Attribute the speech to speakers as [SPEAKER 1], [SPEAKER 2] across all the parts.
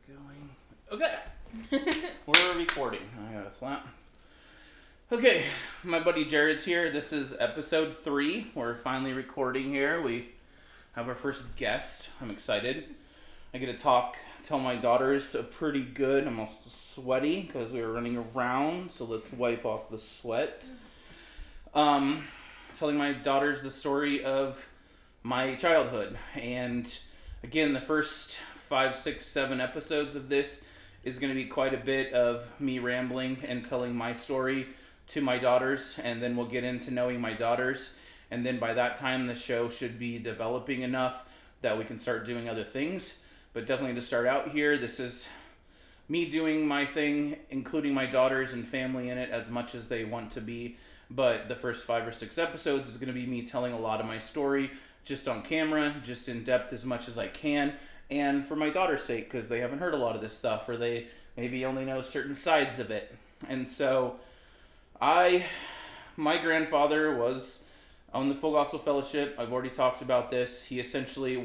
[SPEAKER 1] going. Okay. We're recording. I got a slap. Okay, my buddy Jared's here. This is episode 3. We're finally recording here. We have our first guest. I'm excited. I get to tell my daughters pretty good. I'm also sweaty because we were running around, so let's wipe off the sweat. Telling my daughters the story of my childhood. And again, the first 5, 6, 7 episodes of this is going to be quite a bit of me rambling and telling my story to my daughters, and then we'll get into knowing my daughters, and then by that time the show should be developing enough that we can start doing other things. But definitely to start out here, this is me doing my thing, including my daughters and family in it as much as they want to be. But the first 5 or 6 episodes is going to be me telling a lot of my story just on camera, just in depth as much as I can, and for my daughter's sake, because they haven't heard a lot of this stuff, or they maybe only know certain sides of it. And so my grandfather was on the Full Gospel Fellowship. I've already talked about this. He essentially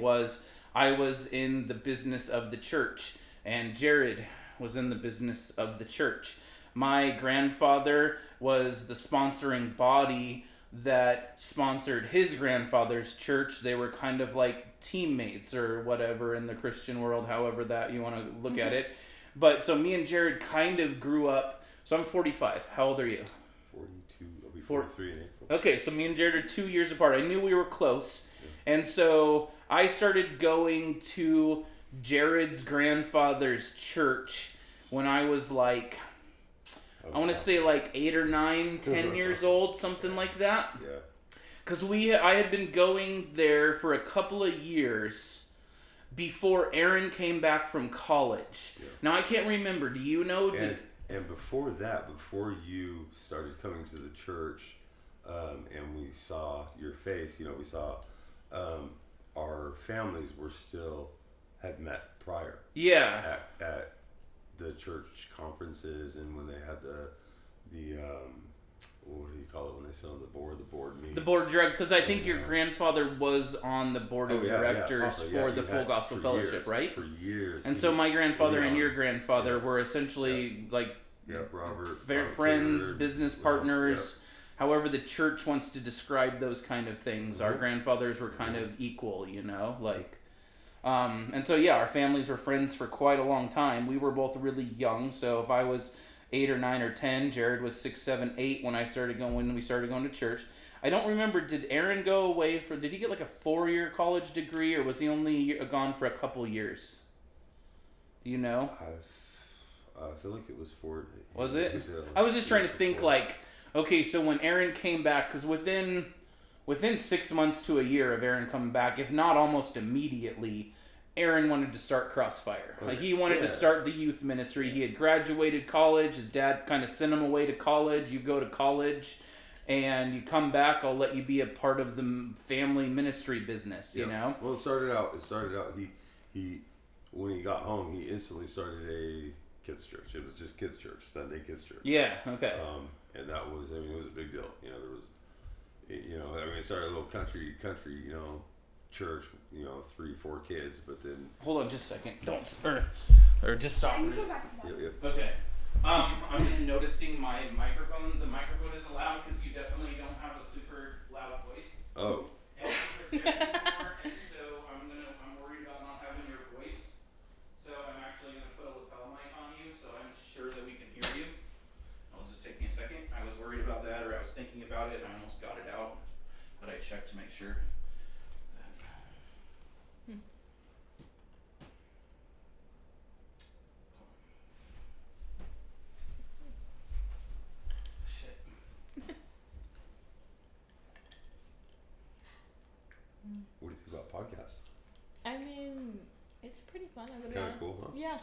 [SPEAKER 1] I was in the business of the church, and Jared was in the business of the church. My grandfather was the sponsoring body that sponsored his grandfather's church. They were kind of like teammates or whatever in the Christian world, however that you want to look at it. But so me and Jared kind of grew up. So I'm 45. How old are you?
[SPEAKER 2] 42. I'll be 43 in April.
[SPEAKER 1] Okay, so me and Jared are 2 years apart. I knew we were close. Yeah. And so I started going to Jared's grandfather's church when I was like, I want to say like 8 or 9, 10 years old, something like that.
[SPEAKER 2] Yeah.
[SPEAKER 1] Because I had been going there for a couple of years before Aaron came back from college. Yeah. Now, I can't remember. Do you know?
[SPEAKER 2] And before that, before you started coming to the church, and we saw your face, we saw our families had met prior.
[SPEAKER 1] Yeah.
[SPEAKER 2] At the church conferences, and when they had the what do you call it when they sit on the board meetings?
[SPEAKER 1] The board of directors, because I think your grandfather was on the board of directors for the Full Gospel Fellowship, right?
[SPEAKER 2] For years.
[SPEAKER 1] And so my grandfather and your grandfather were essentially
[SPEAKER 2] Robert,
[SPEAKER 1] friends, business partners. However the church wants to describe those kind of things. Mm-hmm. Our grandfathers were kind of equal, and so our families were friends for quite a long time. We were both really young, so if I was 8 or 9 or 10, Jared was 6, 7, 8 when we started going to church. I don't remember, did Aaron go away did he get like a 4-year college degree, or was he only gone for a couple years? Do you know?
[SPEAKER 2] I feel like it was 4.
[SPEAKER 1] Was it? I was just trying to think 4. Okay, so when Aaron came back, because within 6 months to a year of Aaron coming back, if not almost immediately, Aaron wanted to start Crossfire. He wanted to start the youth ministry. He had graduated college. His dad kind of sent him away to college. You go to college and you come back, I'll let you be a part of the family ministry business, you know?
[SPEAKER 2] Well, it started out, he when he got home, he instantly started a kids church. It was just kids church, Sunday kids church.
[SPEAKER 1] Yeah, okay.
[SPEAKER 2] And that was, it was a big deal. There was, it started a little country, church, 3, 4 kids, but then...
[SPEAKER 1] Hold on just a second. Or just stop.
[SPEAKER 2] Yep.
[SPEAKER 1] Okay. I'm just noticing my microphone. The microphone is loud because you definitely don't have a super loud voice.
[SPEAKER 2] Oh.
[SPEAKER 1] And so I'm worried about not having your voice. So I'm actually going to put a lapel mic on you so I'm sure that we can hear you. It'll just take me a second. I was worried about that, or I was thinking about it and I almost got it out. But I checked to make sure.
[SPEAKER 2] What do you think about podcasts?
[SPEAKER 3] I mean, it's pretty fun.
[SPEAKER 2] Kind of cool, huh?
[SPEAKER 3] Yeah,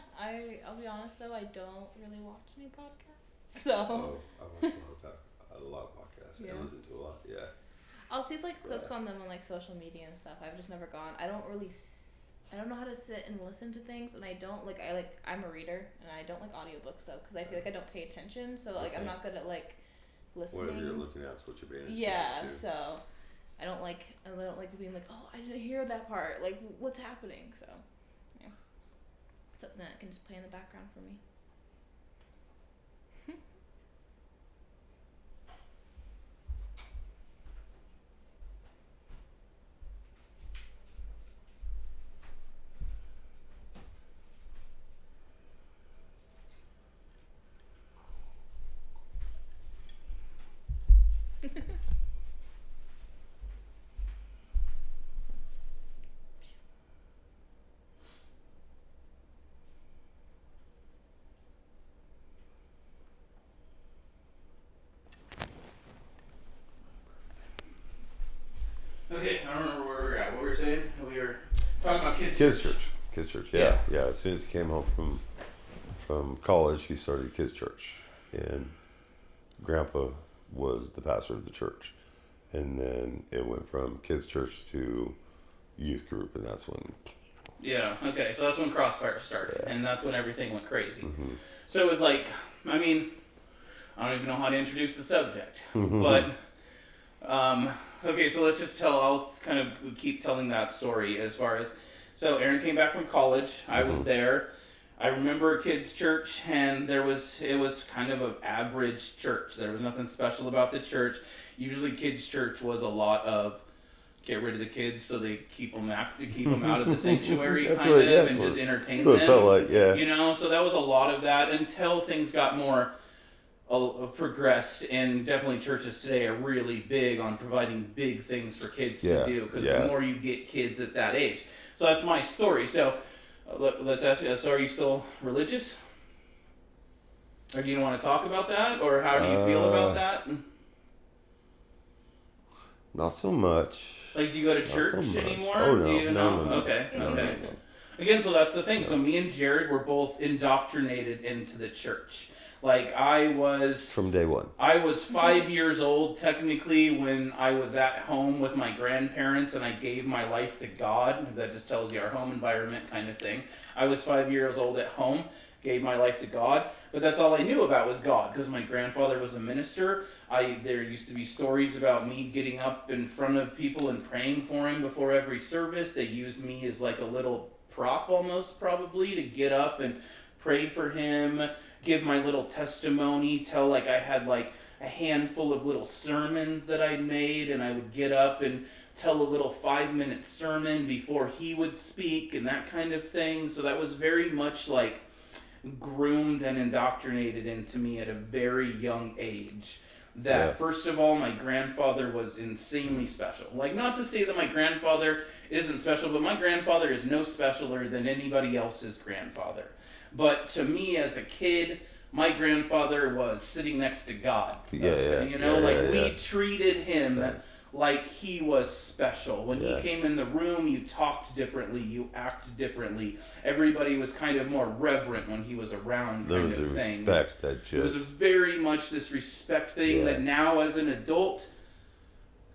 [SPEAKER 3] I'll be honest though, I don't really watch any podcasts, so.
[SPEAKER 2] Oh, I watch a lot of podcasts. Yeah. I listen to a lot. Yeah.
[SPEAKER 3] I'll see clips on them on social media and stuff. I've just never gone. I don't know how to sit and listen to things, and I don't I'm a reader, and I don't like audiobooks though, because I feel like I don't pay attention. So I'm not good at listening.
[SPEAKER 2] Whatever you're looking at is what you're paying attention to.
[SPEAKER 3] Yeah, so. I don't like being oh, I didn't hear that part. What's happening? So, yeah. something that can just play in the background for me.
[SPEAKER 1] Okay, I don't remember where we were at. What were we saying? We were talking about kids'
[SPEAKER 2] Kids
[SPEAKER 1] church.
[SPEAKER 2] church. Kids church. Yeah. Yeah. As soon as he came home from college, he started kids church, and Grandpa was the pastor of the church, and then it went from kids church to youth group, and that's when.
[SPEAKER 1] Yeah, okay, so that's when Crossfire started, and that's when everything went crazy.
[SPEAKER 2] Mm-hmm.
[SPEAKER 1] So it was like, I mean, I don't even know how to introduce the subject,
[SPEAKER 2] Mm-hmm.
[SPEAKER 1] but, okay, so let's just I'll kind of keep telling that story as far as, so Aaron came back from college, I was there, I remember kids' church, and it was kind of an average church, there was nothing special about the church. Usually kids' church was a lot of, get rid of the kids so they keep them out of the sanctuary
[SPEAKER 2] That's
[SPEAKER 1] kind
[SPEAKER 2] what-
[SPEAKER 1] of
[SPEAKER 2] yeah,
[SPEAKER 1] and
[SPEAKER 2] that's
[SPEAKER 1] just
[SPEAKER 2] what-
[SPEAKER 1] entertain
[SPEAKER 2] That's what
[SPEAKER 1] them.
[SPEAKER 2] it felt like. Yeah.
[SPEAKER 1] You know, so that was a lot of that until things got more progressed, and definitely churches today are really big on providing big things for kids
[SPEAKER 2] Yeah,
[SPEAKER 1] to do, because
[SPEAKER 2] yeah.
[SPEAKER 1] the more you get kids at that age. So that's my story. So let's ask you, so are you still religious? Or do you want to talk about that? Or how do you feel about that?
[SPEAKER 2] Not so much.
[SPEAKER 1] Like, do you go to
[SPEAKER 2] Not
[SPEAKER 1] church
[SPEAKER 2] so much.
[SPEAKER 1] anymore?
[SPEAKER 2] Oh, no.
[SPEAKER 1] Do you
[SPEAKER 2] No, no.
[SPEAKER 1] Okay,
[SPEAKER 2] No,
[SPEAKER 1] okay.
[SPEAKER 2] no.
[SPEAKER 1] Again, so that's the thing. So me and Jared were both indoctrinated into the church. Like, I was
[SPEAKER 2] From day one.
[SPEAKER 1] 5 years old technically when I was at home with my grandparents and I gave my life to God. That just tells you our home environment kind of thing. I was 5 years old at home, gave my life to God, but that's all I knew about was God, because my grandfather was a minister. There used to be stories about me getting up in front of people and praying for him before every service. They used me as like a little prop almost, probably, to get up and pray for him, give my little testimony, tell like I had like a handful of little sermons that I'd made, and I would get up and tell a little 5-minute sermon before he would speak and that kind of thing. So that was very much like groomed and indoctrinated into me at a very young age. That
[SPEAKER 2] Yeah.
[SPEAKER 1] first of all, my grandfather was insanely special. Like, not to say that my grandfather isn't special, but my grandfather is no specialer than anybody else's grandfather. But to me as a kid, my grandfather was sitting next to God.
[SPEAKER 2] Yeah.
[SPEAKER 1] You know,
[SPEAKER 2] Yeah,
[SPEAKER 1] like
[SPEAKER 2] yeah,
[SPEAKER 1] we
[SPEAKER 2] yeah.
[SPEAKER 1] treated him
[SPEAKER 2] Yeah.
[SPEAKER 1] like he was special. When
[SPEAKER 2] Yeah.
[SPEAKER 1] he came in the room, you talked differently, you acted differently. Everybody was kind of more reverent when he was around,
[SPEAKER 2] There
[SPEAKER 1] kind
[SPEAKER 2] was a
[SPEAKER 1] of thing.
[SPEAKER 2] respect that
[SPEAKER 1] It was
[SPEAKER 2] just.
[SPEAKER 1] very much this respect thing
[SPEAKER 2] Yeah.
[SPEAKER 1] that now as an adult,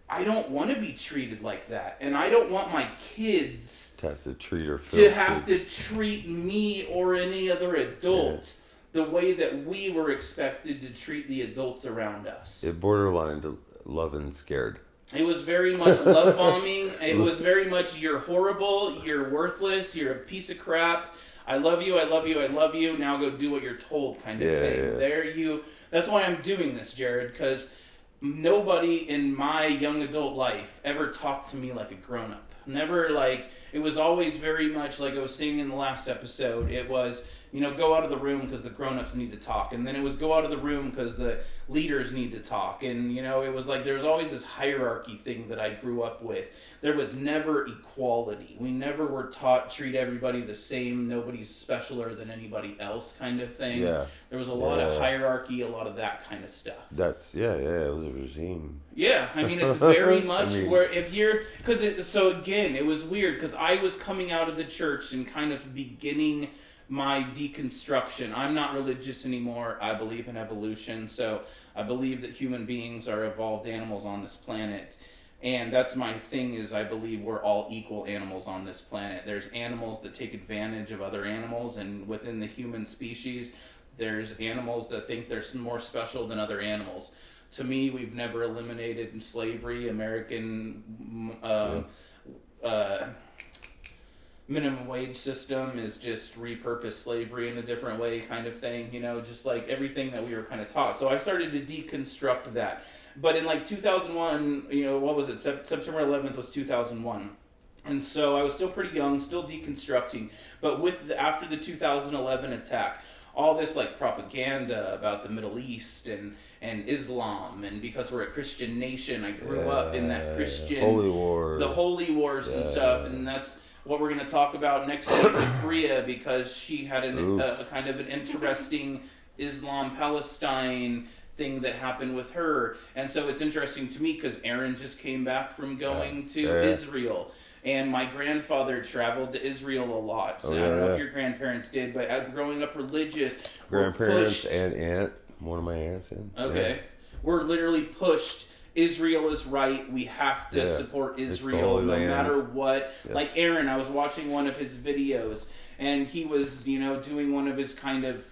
[SPEAKER 1] I don't want to be treated like that. And I don't want my kids
[SPEAKER 2] have to treat or
[SPEAKER 1] to have to treat me or any other adult the way that we were expected to treat the adults around us.
[SPEAKER 2] It borderline to love and scared.
[SPEAKER 1] It was very much love bombing. It was very much, you're horrible, you're worthless, you're a piece of crap. I love you, I love you, I love you. Now go do what you're told, kind of thing.
[SPEAKER 2] Yeah.
[SPEAKER 1] That's why I'm doing this, Jared, because nobody in my young adult life ever talked to me like a grown up. Never like, it was always very much like I was saying in the last episode. It was, go out of the room because the grown-ups need to talk. And then it was go out of the room because the leaders need to talk. And, it was like there was always this hierarchy thing that I grew up with. There was never equality. We never were taught treat everybody the same. Nobody's specialer than anybody else kind of thing.
[SPEAKER 2] Yeah.
[SPEAKER 1] There was a lot of hierarchy, a lot of that kind of stuff.
[SPEAKER 2] That's it was a regime.
[SPEAKER 1] Yeah, I mean, it's very much
[SPEAKER 2] I mean-
[SPEAKER 1] where if you're, so again, it was weird because I was coming out of the church and kind of beginning my deconstruction. I'm not religious anymore. I believe in evolution, so I believe that human beings are evolved animals on this planet. And that's my thing, is I believe we're all equal animals on this planet. There's animals that take advantage of other animals, and within the human species, there's animals that think they're more special than other animals. To me, we've never eliminated slavery, American minimum wage system is just repurposed slavery in a different way kind of thing, just like everything that we were kind of taught. So I started to deconstruct that. But in like 2001, what was it? September 11th was 2001. And so I was still pretty young, still deconstructing. But after the 2011 attack, all this like propaganda about the Middle East and Islam, and because we're a Christian nation, I grew up in that Christian
[SPEAKER 2] Holy War,
[SPEAKER 1] the Holy Wars and stuff, and that's what we're going to talk about next week with Bria, because she had a kind of an interesting Islam-Palestine thing that happened with her. And so it's interesting to me because Aaron just came back from going to Israel. And my grandfather traveled to Israel a lot. So I don't know if your grandparents did, but growing up religious,
[SPEAKER 2] grandparents and aunt, one of my aunts.
[SPEAKER 1] Okay. We're literally pushed. Israel is right. We have to support Israel no matter what. Yeah. Like Aaron, I was watching one of his videos, and he was, doing one of his kind of,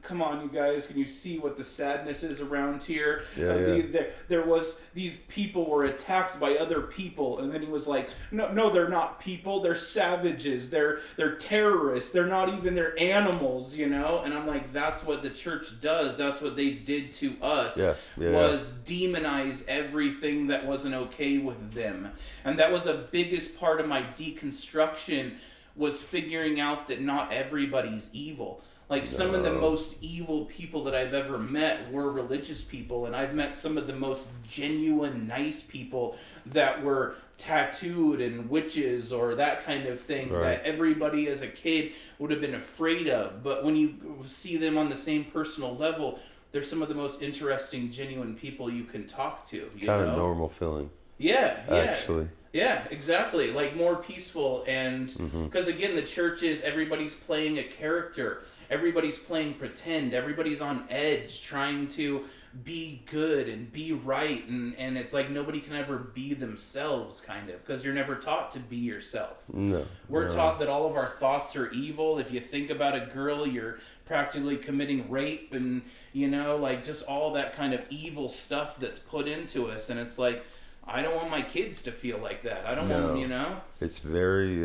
[SPEAKER 1] come on, you guys, can you see what the sadness is around here? There was, these people were attacked by other people, and then he was like, no, they're not people, they're savages, they're terrorists, they're animals, And I'm like, that's what the church does, that's what they did to us, was demonize everything that wasn't okay with them. And that was the biggest part of my deconstruction, was figuring out that not everybody's evil. Like, some of the most evil people that I've ever met were religious people, and I've met some of the most genuine, nice people that were tattooed and witches or that kind of thing that everybody as a kid would have been afraid of. But when you see them on the same personal level, they're some of the most interesting, genuine people you can talk to.
[SPEAKER 2] Kind of normal feeling.
[SPEAKER 1] Yeah.
[SPEAKER 2] Actually.
[SPEAKER 1] Yeah, exactly. Like, more peaceful. And because, again, the church is everybody's playing a character. Everybody's playing pretend. Everybody's on edge trying to be good and be right. And it's like nobody can ever be themselves, kind of, because you're never taught to be yourself.
[SPEAKER 2] No.
[SPEAKER 1] We're taught that all of our thoughts are evil. If you think about a girl, you're practically committing rape and, like just all that kind of evil stuff that's put into us. And it's like, I don't want my kids to feel like that. I don't want them,
[SPEAKER 2] It's very,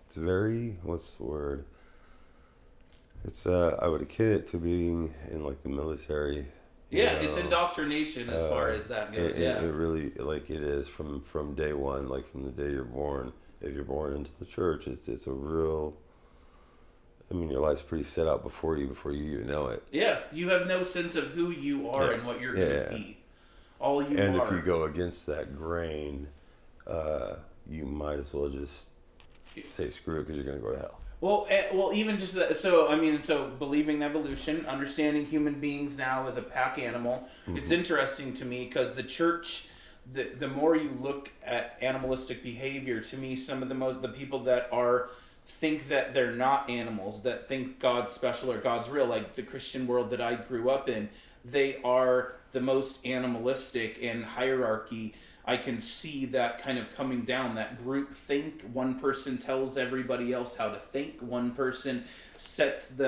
[SPEAKER 2] it's very, what's the word? It's, I would akin it to being in like the military.
[SPEAKER 1] Yeah, it's indoctrination as far as that goes,
[SPEAKER 2] It really, like it is from day one, like from the day you're born. If you're born into the church, it's a real, your life's pretty set out before you even know it.
[SPEAKER 1] Yeah, you have no sense of who you are and what you're going to be. All you
[SPEAKER 2] and
[SPEAKER 1] are.
[SPEAKER 2] If you go against that grain, you might as well just say screw it, because you're going to go to hell.
[SPEAKER 1] Well, even just that. So believing in evolution, understanding human beings now as a pack animal. It's interesting to me because the church, the more you look at animalistic behavior, to me, some of the people that think that they're not animals, that think God's special or God's real, like the Christian world that I grew up in, they are the most animalistic in hierarchy. I can see that kind of coming down, that group think. One person tells everybody else how to think. One person sets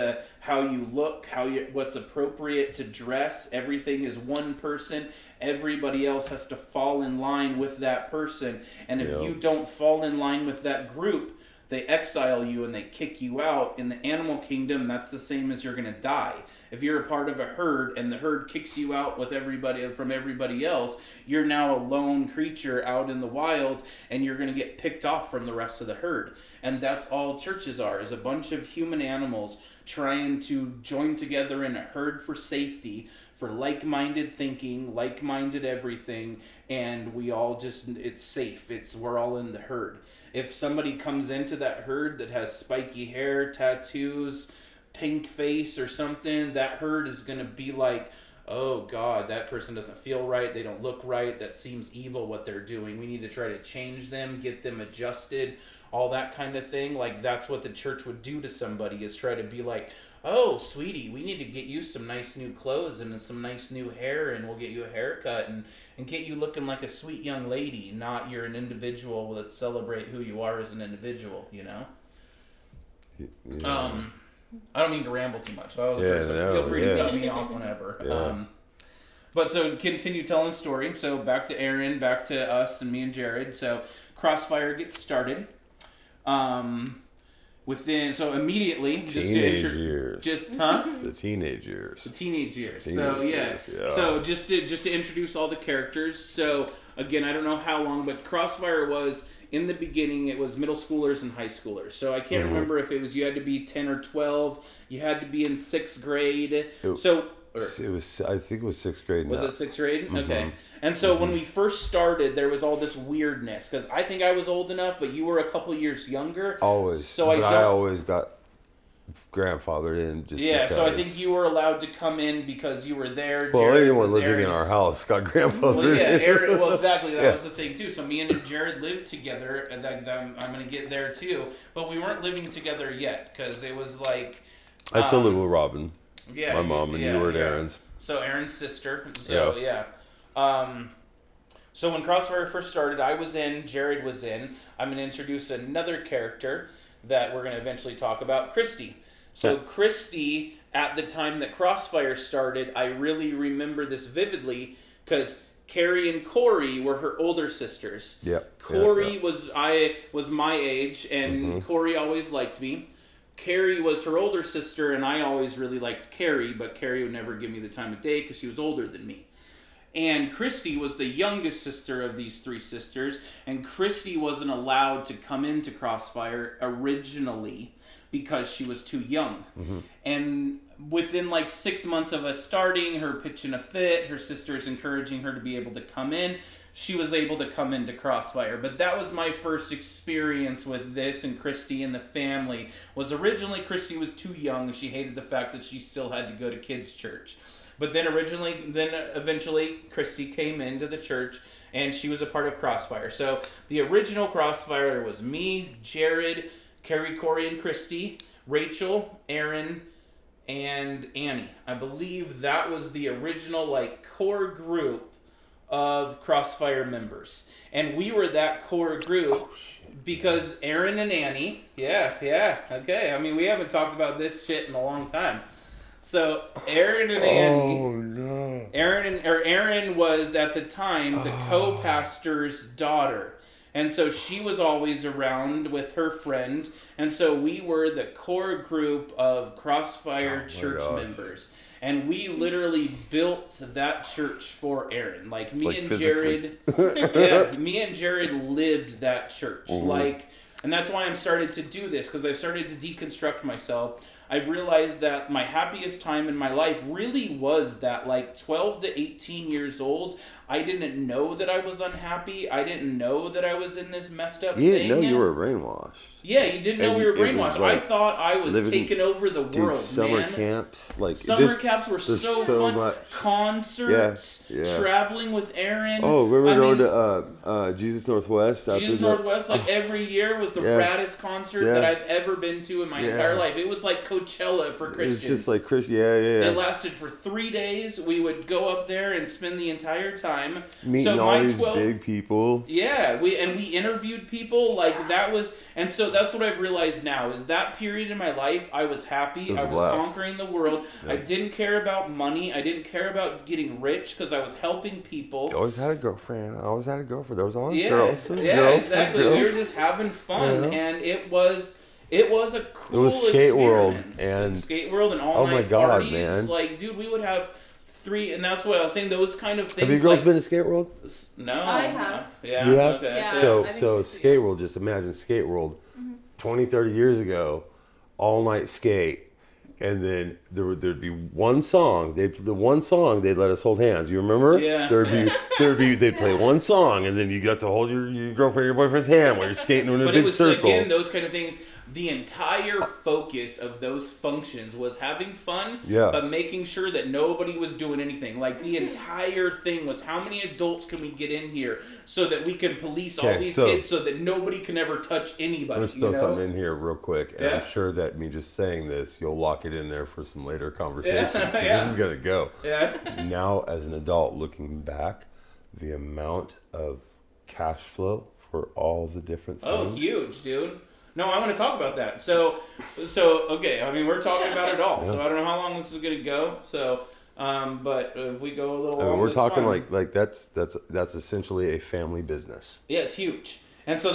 [SPEAKER 1] how you look, what's appropriate to dress. Everything is one person. Everybody else has to fall in line with that person. And if you don't fall in line with that group, they exile you and they kick you out. In the animal kingdom, that's the same as you're going to die. If you're a part of a herd and the herd kicks you out from everybody else, you're now a lone creature out in the wild, and you're going to get picked off from the rest of the herd. And that's all churches are, is a bunch of human animals trying to join together in a herd for safety, for like-minded thinking, like-minded everything, and we all it's safe. We're all in the herd. If somebody comes into that herd that has spiky hair, tattoos, pink face or something, that herd is going to be like, oh God, that person doesn't feel right, they don't look right, that seems evil what they're doing. We need to try to change them, get them adjusted, all that kind of thing. Like, that's what the church would do to somebody, is try to be like, oh, sweetie, we need to get you some nice new clothes and some nice new hair, and we'll get you a haircut and get you looking like a sweet young lady, not you're an individual. Let's celebrate who you are as an individual,
[SPEAKER 2] Yeah.
[SPEAKER 1] I don't mean to ramble too much. Feel free to cut me off whenever. But so continue telling the story. So back to Aaron, back to us and me and Jared. So Crossfire gets started. So immediately,
[SPEAKER 2] years.
[SPEAKER 1] The
[SPEAKER 2] teenage years.
[SPEAKER 1] The teenage years.
[SPEAKER 2] Yeah.
[SPEAKER 1] So just to introduce all the characters. So again, I don't know how long, but Crossfire was in the beginning. It was middle schoolers and high schoolers. So I can't remember if it was you had to be 10 or 12. You had to be in 6th grade.
[SPEAKER 2] It was. I think it was 6th grade.
[SPEAKER 1] Was it 6th grade? Okay. And so when we first started, there was all this weirdness because I think I was old enough, but you were a couple years younger.
[SPEAKER 2] Always.
[SPEAKER 1] So
[SPEAKER 2] I always got grandfathered in.
[SPEAKER 1] So I think you were allowed to come in because you were there.
[SPEAKER 2] Well,
[SPEAKER 1] Jared
[SPEAKER 2] anyone
[SPEAKER 1] was
[SPEAKER 2] living
[SPEAKER 1] Aaron's.
[SPEAKER 2] in our house got grandfathered in.
[SPEAKER 1] Aaron. Well, exactly. That was the thing too. So me and Jared lived together, and I'm going to get there too. But we weren't living together yet because it was like.
[SPEAKER 2] I still live with Robin.
[SPEAKER 1] Yeah.
[SPEAKER 2] My mom and you were at Aaron's.
[SPEAKER 1] So Aaron's sister. So yeah. So when Crossfire first started, I was in, Jared was in. I'm going to introduce another character that we're going to eventually talk about, Christy. So Christy, at the time that Crossfire started, I really remember this vividly because Carrie and Corey were her older sisters.
[SPEAKER 2] Yep.
[SPEAKER 1] Corey was my age, and Corey always liked me. Carrie was her older sister, and I always really liked Carrie, but Carrie would never give me the time of day because she was older than me. And Christy was the youngest sister of these 3 sisters, and Christy wasn't allowed to come into Crossfire originally because she was too young. And within like 6 months of us starting, her pitching a fit, her sisters encouraging her to be able to come in, she was able to come into Crossfire. But that was my first experience with this and Christy and the family. Was originally Christy was too young. She hated the fact that she still had to go to kids' church. But then eventually Christy came into the church and she was a part of Crossfire. So the original Crossfire was me, Jared, Carrie, Corey, and Christy, Rachel, Aaron, and Annie. I believe that was the original core group of Crossfire members. And we were that core group because Aaron and Annie, okay. I mean, we haven't talked about this shit in a long time. So Aaron and Annie.
[SPEAKER 2] Oh no.
[SPEAKER 1] Aaron was at the time the co-pastor's daughter. And so she was always around with her friend. And so we were the core group of Crossfire church members. And we literally built that church for Aaron. Me and Jared lived that church. And that's why I'm started to do this, because I've started to deconstruct myself. I've realized that my happiest time in my life really was that 12 to 18 years old. I didn't know that I was unhappy. I didn't know that I was in this messed up thing.
[SPEAKER 2] You didn't know you were brainwashed.
[SPEAKER 1] Yeah, you didn't know we were brainwashed. I thought I was taking over the world,
[SPEAKER 2] summer
[SPEAKER 1] man.
[SPEAKER 2] camps.
[SPEAKER 1] Summer camps were so fun.
[SPEAKER 2] Much.
[SPEAKER 1] Concerts, traveling with Aaron.
[SPEAKER 2] Oh, remember going to Jesus Northwest?
[SPEAKER 1] Jesus Northwest, every year was the raddest concert that I've ever been to in my entire life. It was like Coachella for Christians.
[SPEAKER 2] It was just like Christian, It
[SPEAKER 1] lasted for 3 days. We would go up there and spend the entire time.
[SPEAKER 2] Meeting all these big people.
[SPEAKER 1] Yeah, we interviewed people that was, and so that's what I've realized now is that period in my life I was happy. I was conquering the world. I didn't care about money. I didn't care about getting rich because I was helping people.
[SPEAKER 2] I always had a girlfriend. There was always
[SPEAKER 1] girls.
[SPEAKER 2] Girls.
[SPEAKER 1] Exactly. We were just having fun, and it was a cool.
[SPEAKER 2] It was Skate World
[SPEAKER 1] and Skate World and all night parties.
[SPEAKER 2] Man.
[SPEAKER 1] Dude, we would have 3, and that's what I was saying. Those kind of things.
[SPEAKER 2] Have you girls been to Skate World?
[SPEAKER 3] No, I have.
[SPEAKER 1] Yeah,
[SPEAKER 2] you have.
[SPEAKER 3] Okay. Yeah,
[SPEAKER 2] so Skate World. Just imagine Skate World, 20, 30 years ago, all night skate, and then there'd be one song. The one song they'd let us hold hands. You remember?
[SPEAKER 1] Yeah.
[SPEAKER 2] They'd play one song, and then you got to hold your girlfriend, your boyfriend's hand while you're skating in a big circle.
[SPEAKER 1] But it was again those kind of things. The entire focus of those functions was having fun, but making sure that nobody was doing anything. The entire thing was how many adults can we get in here so that we can police all these kids so that nobody can ever touch anybody.
[SPEAKER 2] Let's throw something in here real quick. And I'm sure that me just saying this, you'll lock it in there for some later conversation. This is going to go.
[SPEAKER 1] Yeah.
[SPEAKER 2] Now, as an adult, looking back, the amount of cash flow for all the different things.
[SPEAKER 1] Oh, huge, dude. No, I want to talk about that. So okay. I mean, we're talking about it all. So I don't know how long this is going to go. So But if we go a little
[SPEAKER 2] I mean,
[SPEAKER 1] long,
[SPEAKER 2] we're
[SPEAKER 1] that's
[SPEAKER 2] talking
[SPEAKER 1] fine.
[SPEAKER 2] like that's essentially a family business.
[SPEAKER 1] Yeah, it's huge. And so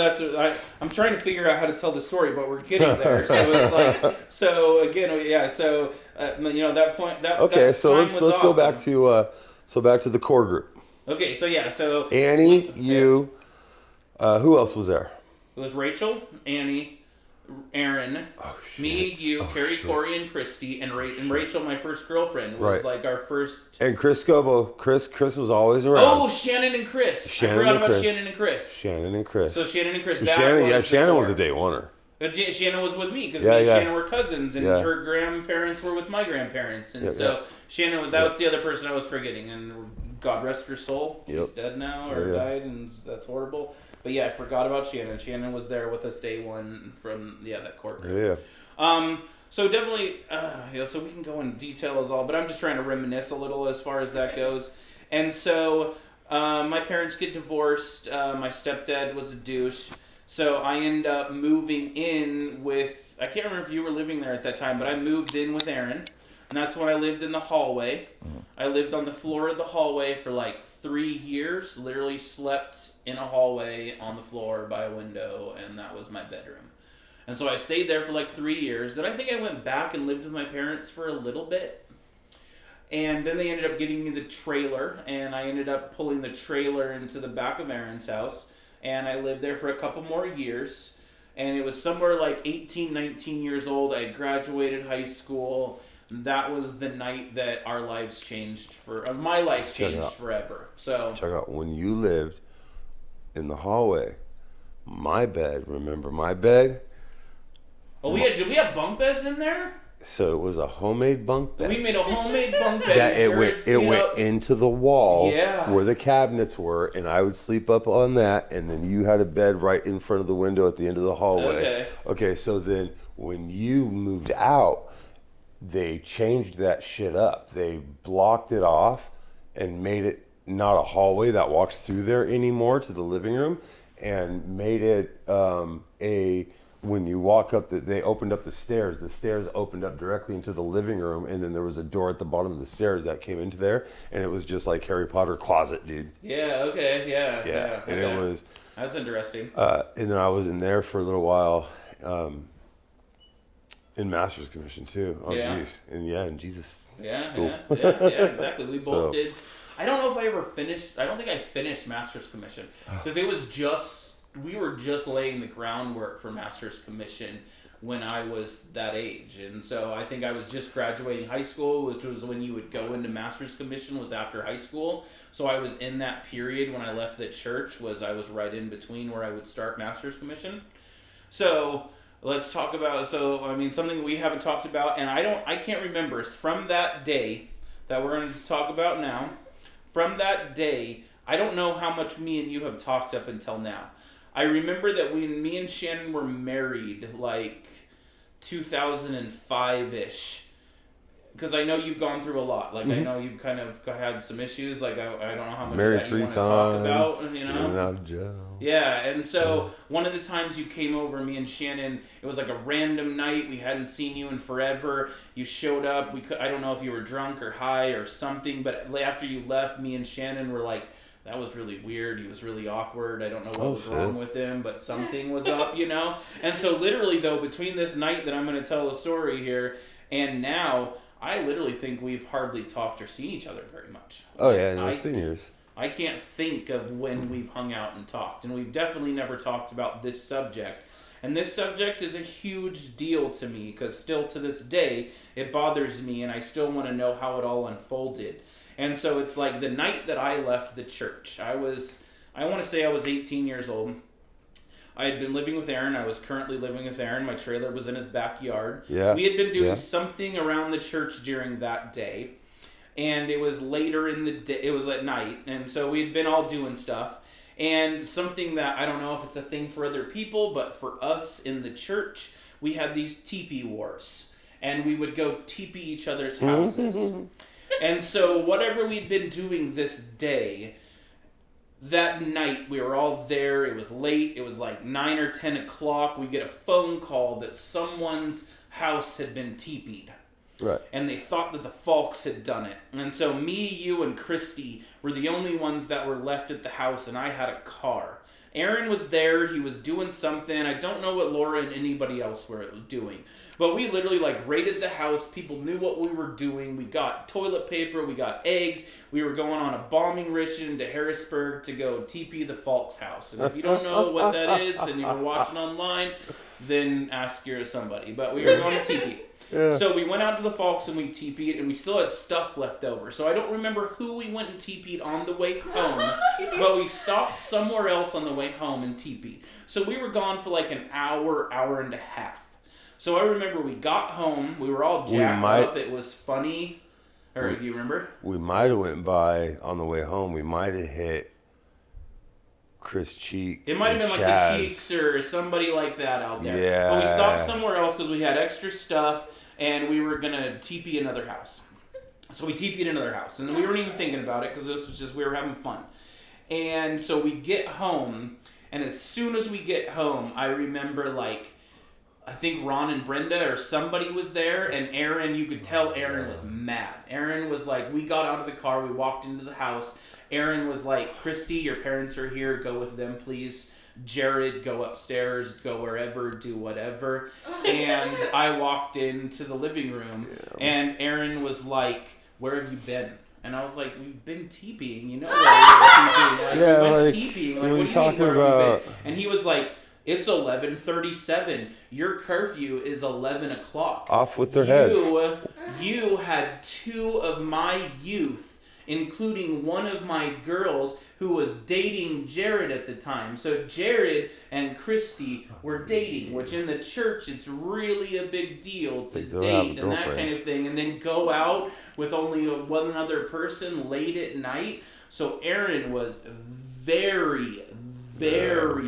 [SPEAKER 1] I'm trying to figure out how to tell the story, but we're getting there. So it's like, so again, yeah. So that point.
[SPEAKER 2] Okay,
[SPEAKER 1] that
[SPEAKER 2] so
[SPEAKER 1] time
[SPEAKER 2] let's
[SPEAKER 1] was
[SPEAKER 2] go back
[SPEAKER 1] awesome.
[SPEAKER 2] to the core group.
[SPEAKER 1] Okay, so yeah, so
[SPEAKER 2] Annie, you, who else was there?
[SPEAKER 1] it was Rachel, Annie, Aaron, me, you, Carrie, Corey, and Christy, and Rachel, my first girlfriend, was
[SPEAKER 2] Right.
[SPEAKER 1] like our first.
[SPEAKER 2] And Chris Scobo. Chris was always around.
[SPEAKER 1] Oh, Shannon and Chris. I forgot about Shannon and Chris.
[SPEAKER 2] Shannon and Chris.
[SPEAKER 1] So Shannon and Chris.
[SPEAKER 2] Shannon was a day oneer.
[SPEAKER 1] Shannon was with me because
[SPEAKER 2] Yeah,
[SPEAKER 1] me and
[SPEAKER 2] yeah.
[SPEAKER 1] Shannon were cousins, and
[SPEAKER 2] Yeah.
[SPEAKER 1] her grandparents were with my grandparents, and
[SPEAKER 2] Yeah,
[SPEAKER 1] so
[SPEAKER 2] yeah.
[SPEAKER 1] Shannon. That was the other person I was forgetting, and God rest her soul. She's
[SPEAKER 2] Yep.
[SPEAKER 1] dead now or
[SPEAKER 2] Yeah.
[SPEAKER 1] died, and that's horrible. But yeah, I forgot about Shannon. Shannon was there with us day one from that court group.
[SPEAKER 2] Yeah.
[SPEAKER 1] So definitely, so we can go in detail as all, but I'm just trying to reminisce a little as far as that goes. And so, my parents get divorced. My stepdad was a douche. So I end up moving in with, I can't remember if you were living there at that time, but I moved in with Aaron. And that's when I lived in the hallway. I lived on the floor of the hallway for like 3 years. Literally slept in a hallway on the floor by a window, and that was my bedroom. And so I stayed there for like 3 years. Then I think I went back and lived with my parents for a little bit. And then they ended up getting me the trailer, and I ended up pulling the trailer into the back of Aaron's house. And I lived there for a couple more years. And it was somewhere like 18, 19 years old. I had graduated high school. That was the night that our lives changed my life changed forever. So
[SPEAKER 2] Check out when you lived in the hallway. My bed. Remember my bed?
[SPEAKER 1] oh, did we have bunk beds in there?
[SPEAKER 2] So it was a homemade bunk bed.
[SPEAKER 1] We made a homemade bunk bed.
[SPEAKER 2] That it went into the wall where the cabinets were, and I would sleep up on that, and then you had a bed right in front of the window at the end of the hallway. Okay, so then when you moved out, they changed that shit up. They blocked it off and made it not a hallway that walks through there anymore to the living room, and made it when you walk up, they opened up the stairs. The stairs opened up directly into the living room, and then there was a door at the bottom of the stairs that came into there, and it was just like Harry Potter closet, dude.
[SPEAKER 1] Yeah. Okay. Yeah.
[SPEAKER 2] And
[SPEAKER 1] okay.
[SPEAKER 2] it was.
[SPEAKER 1] That's interesting.
[SPEAKER 2] And then I was in there for a little while, in Master's Commission too. Oh, jeez.
[SPEAKER 1] Yeah.
[SPEAKER 2] In Jesus
[SPEAKER 1] Yeah.
[SPEAKER 2] school.
[SPEAKER 1] Yeah. Exactly. We both did. I don't know if I ever finished. I don't think I finished Master's Commission because it was we were just laying the groundwork for Master's Commission when I was that age. And so I think I was just graduating high school, which was when you would go into Master's Commission was after high school. So I was in that period when I left the church I was right in between where I would start Master's Commission. So let's talk about, something we haven't talked about, and I can't remember, it's from that day that we're going to talk about now. From that day, I don't know how much me and you have talked up until now. I remember that when me and Shannon were married, like 2005-ish, because I know you've gone through a lot. Like, I know you've kind of had some issues. Like, I don't know how much
[SPEAKER 2] Married
[SPEAKER 1] of that you
[SPEAKER 2] 3
[SPEAKER 1] want to talk about,
[SPEAKER 2] times,
[SPEAKER 1] you
[SPEAKER 2] in and
[SPEAKER 1] know?
[SPEAKER 2] out of jail.
[SPEAKER 1] Yeah, and so one of the times you came over, me and Shannon, it was like a random night. We hadn't seen you in forever. You showed up. I don't know if you were drunk or high or something, but after you left, me and Shannon were like, that was really weird. He was really awkward. I don't know what was wrong with him, but something was up, you know? And so literally, though, between this night that I'm going to tell a story here and now, I literally think we've hardly talked or seen each other very much.
[SPEAKER 2] Oh, yeah, no, it's been years.
[SPEAKER 1] I can't think of when we've hung out and talked. And we've definitely never talked about this subject. And this subject is a huge deal to me because still to this day, it bothers me and I still want to know how it all unfolded. And so it's like the night that I left the church, I want to say I was 18 years old. I had been living with Aaron. I was currently living with Aaron. My trailer was in his backyard.
[SPEAKER 2] Yeah.
[SPEAKER 1] We had been doing something around the church during that day. And it was later in the day. It was at night. And so we had been all doing stuff. And something that, I don't know if it's a thing for other people, but for us in the church, we had these teepee wars. And we would go teepee each other's houses. And so whatever we'd been doing this day, that night we were all there. It was late. It was like 9 or 10 o'clock. We get a phone call that someone's house had been teepeed.
[SPEAKER 2] Right.
[SPEAKER 1] And they thought that the Falks had done it. And so me, you, and Christy were the only ones that were left at the house, and I had a car. Aaron was there. He was doing something. I don't know what Laura and anybody else were doing. But we literally, like, raided the house. People knew what we were doing. We got toilet paper. We got eggs. We were going on a bombing mission to Harrisburg to go TP the Falks house. And if you don't know what that is and you were watching online, then ask somebody. But we were going to TP. Yeah. So we went out to the Falks and we TP'd, and we still had stuff left over. So I don't remember who we went and TP'd on the way home, but we stopped somewhere else on the way home and TP'd. So we were gone for like an hour, hour and a half. So I remember we got home, we were all jacked up, it was funny. Or do you remember?
[SPEAKER 2] We might have went by on the way home, we might have hit Chris Cheek.
[SPEAKER 1] It might have been
[SPEAKER 2] Chaz.
[SPEAKER 1] like the Cheeks or somebody like that out there.
[SPEAKER 2] Yeah.
[SPEAKER 1] But we stopped somewhere else because we had extra stuff. And we were going to TP another house. So we TP'd another house. And we weren't even thinking about it because this was just, we were having fun. And so we get home. And as soon as we get home, I remember, like, I think Ron and Brenda or somebody was there. And Aaron, you could tell Aaron was mad. Aaron was like, we got out of the car. We walked into the house. Aaron was like, Christy, your parents are here. Go with them, please. Jared, go upstairs, go wherever, do whatever. And I walked into the living room, and Aaron was like, where have you been? And I was like, we've been TPing, you know where we were TPing. Like, we went TPing. Like, what do you mean, where have you been? And he was like, it's 11:37. Your curfew is 11 o'clock.
[SPEAKER 2] Off with their heads.
[SPEAKER 1] You had two of my youth, including one of my girls who was dating Jared at the time. So Jared and Christy were dating, which in the church, it's really a big deal to date and that kind of thing. And then go out with only one other person late at night. So Aaron was very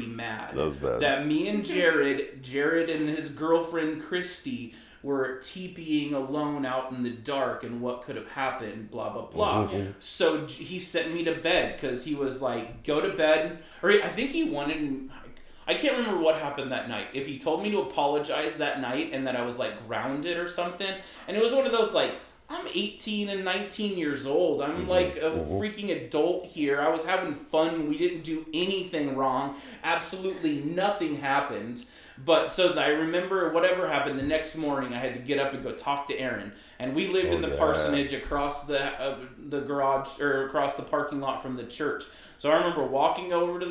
[SPEAKER 1] mad that me and Jared and his girlfriend Christy were TPing alone out in the dark and what could have happened, blah, blah, blah. Mm-hmm. So he sent me to bed because he was like, go to bed. Or I think he wanted, I can't remember what happened that night. If he told me to apologize that night and that I was like grounded or something. And it was one of those like, I'm 18 and 19 years old. I'm like a freaking adult here. I was having fun. We didn't do anything wrong. Absolutely nothing happened. But so I remember whatever happened the next morning, I had to get up and go talk to Aaron. And we lived in the parsonage across the garage or across the parking lot from the church. So I remember walking over to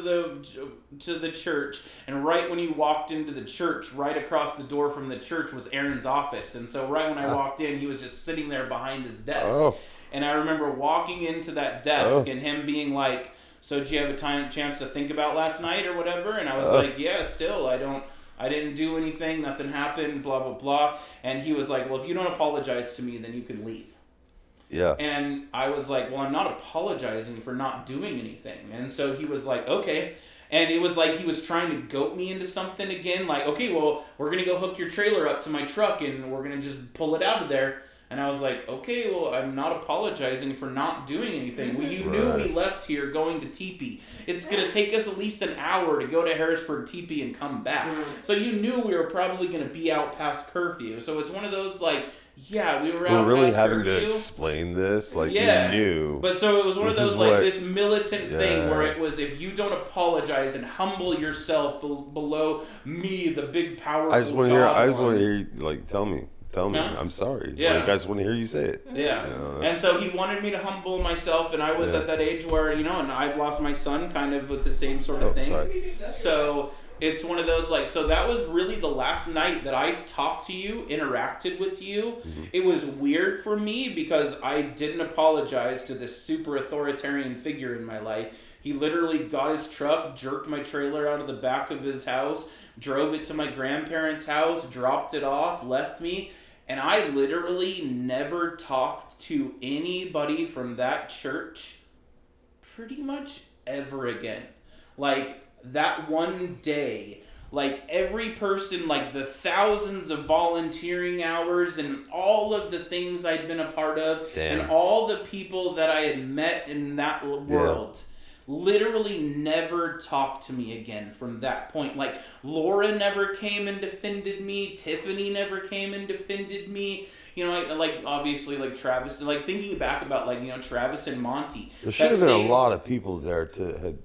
[SPEAKER 1] the church, and right when you walked into the church, right across the door from the church was Aaron's office. And so right when I walked in, he was just sitting there behind his desk. Oh. And I remember walking into that desk and him being like, so did you have a chance to think about last night or whatever? And I was like, yeah, still, I didn't do anything, nothing happened, blah, blah, blah. And he was like, well, if you don't apologize to me, then you can leave. Yeah. And I was like, well, I'm not apologizing for not doing anything. And so he was like, okay. And it was like he was trying to goat me into something again. Like, okay, well, we're going to go hook your trailer up to my truck and we're going to just pull it out of there. And I was like, okay, well, I'm not apologizing for not doing anything. Well, you knew we left here going to TP. It's going to take us at least an hour to go to Harrisburg TP and come back. So you knew we were probably going to be out past curfew. So it's one of those, like, yeah, we were out
[SPEAKER 2] really
[SPEAKER 1] past
[SPEAKER 2] having
[SPEAKER 1] curfew.
[SPEAKER 2] To explain this, like, you knew.
[SPEAKER 1] But so it was one of those, like, this militant thing where it was, if you don't apologize and humble yourself below me, the big, powerful
[SPEAKER 2] I just want to hear you, like, tell me. I'm sorry. Yeah. Like, I just want to hear you say it.
[SPEAKER 1] Yeah. And so he wanted me to humble myself, and I was at that age where, and I've lost my son kind of with the same sort of thing. Sorry. So it's one of those, like, so that was really the last night that I talked to you, interacted with you. Mm-hmm. It was weird for me because I didn't apologize to this super authoritarian figure in my life. He literally got his truck, jerked my trailer out of the back of his house, drove it to my grandparents' house, dropped it off, left me. And I literally never talked to anybody from that church pretty much ever again. Like, that one day, like, every person, like, the thousands of volunteering hours and all of the things I'd been a part of and all the people that I had met in that world, literally never talked to me again from that point. Like, Laura never came and defended me. Tiffany never came and defended me. You know, like obviously, like Travis, like thinking back about, like, you know, Travis and Monty.
[SPEAKER 2] There should have been a lot of people there to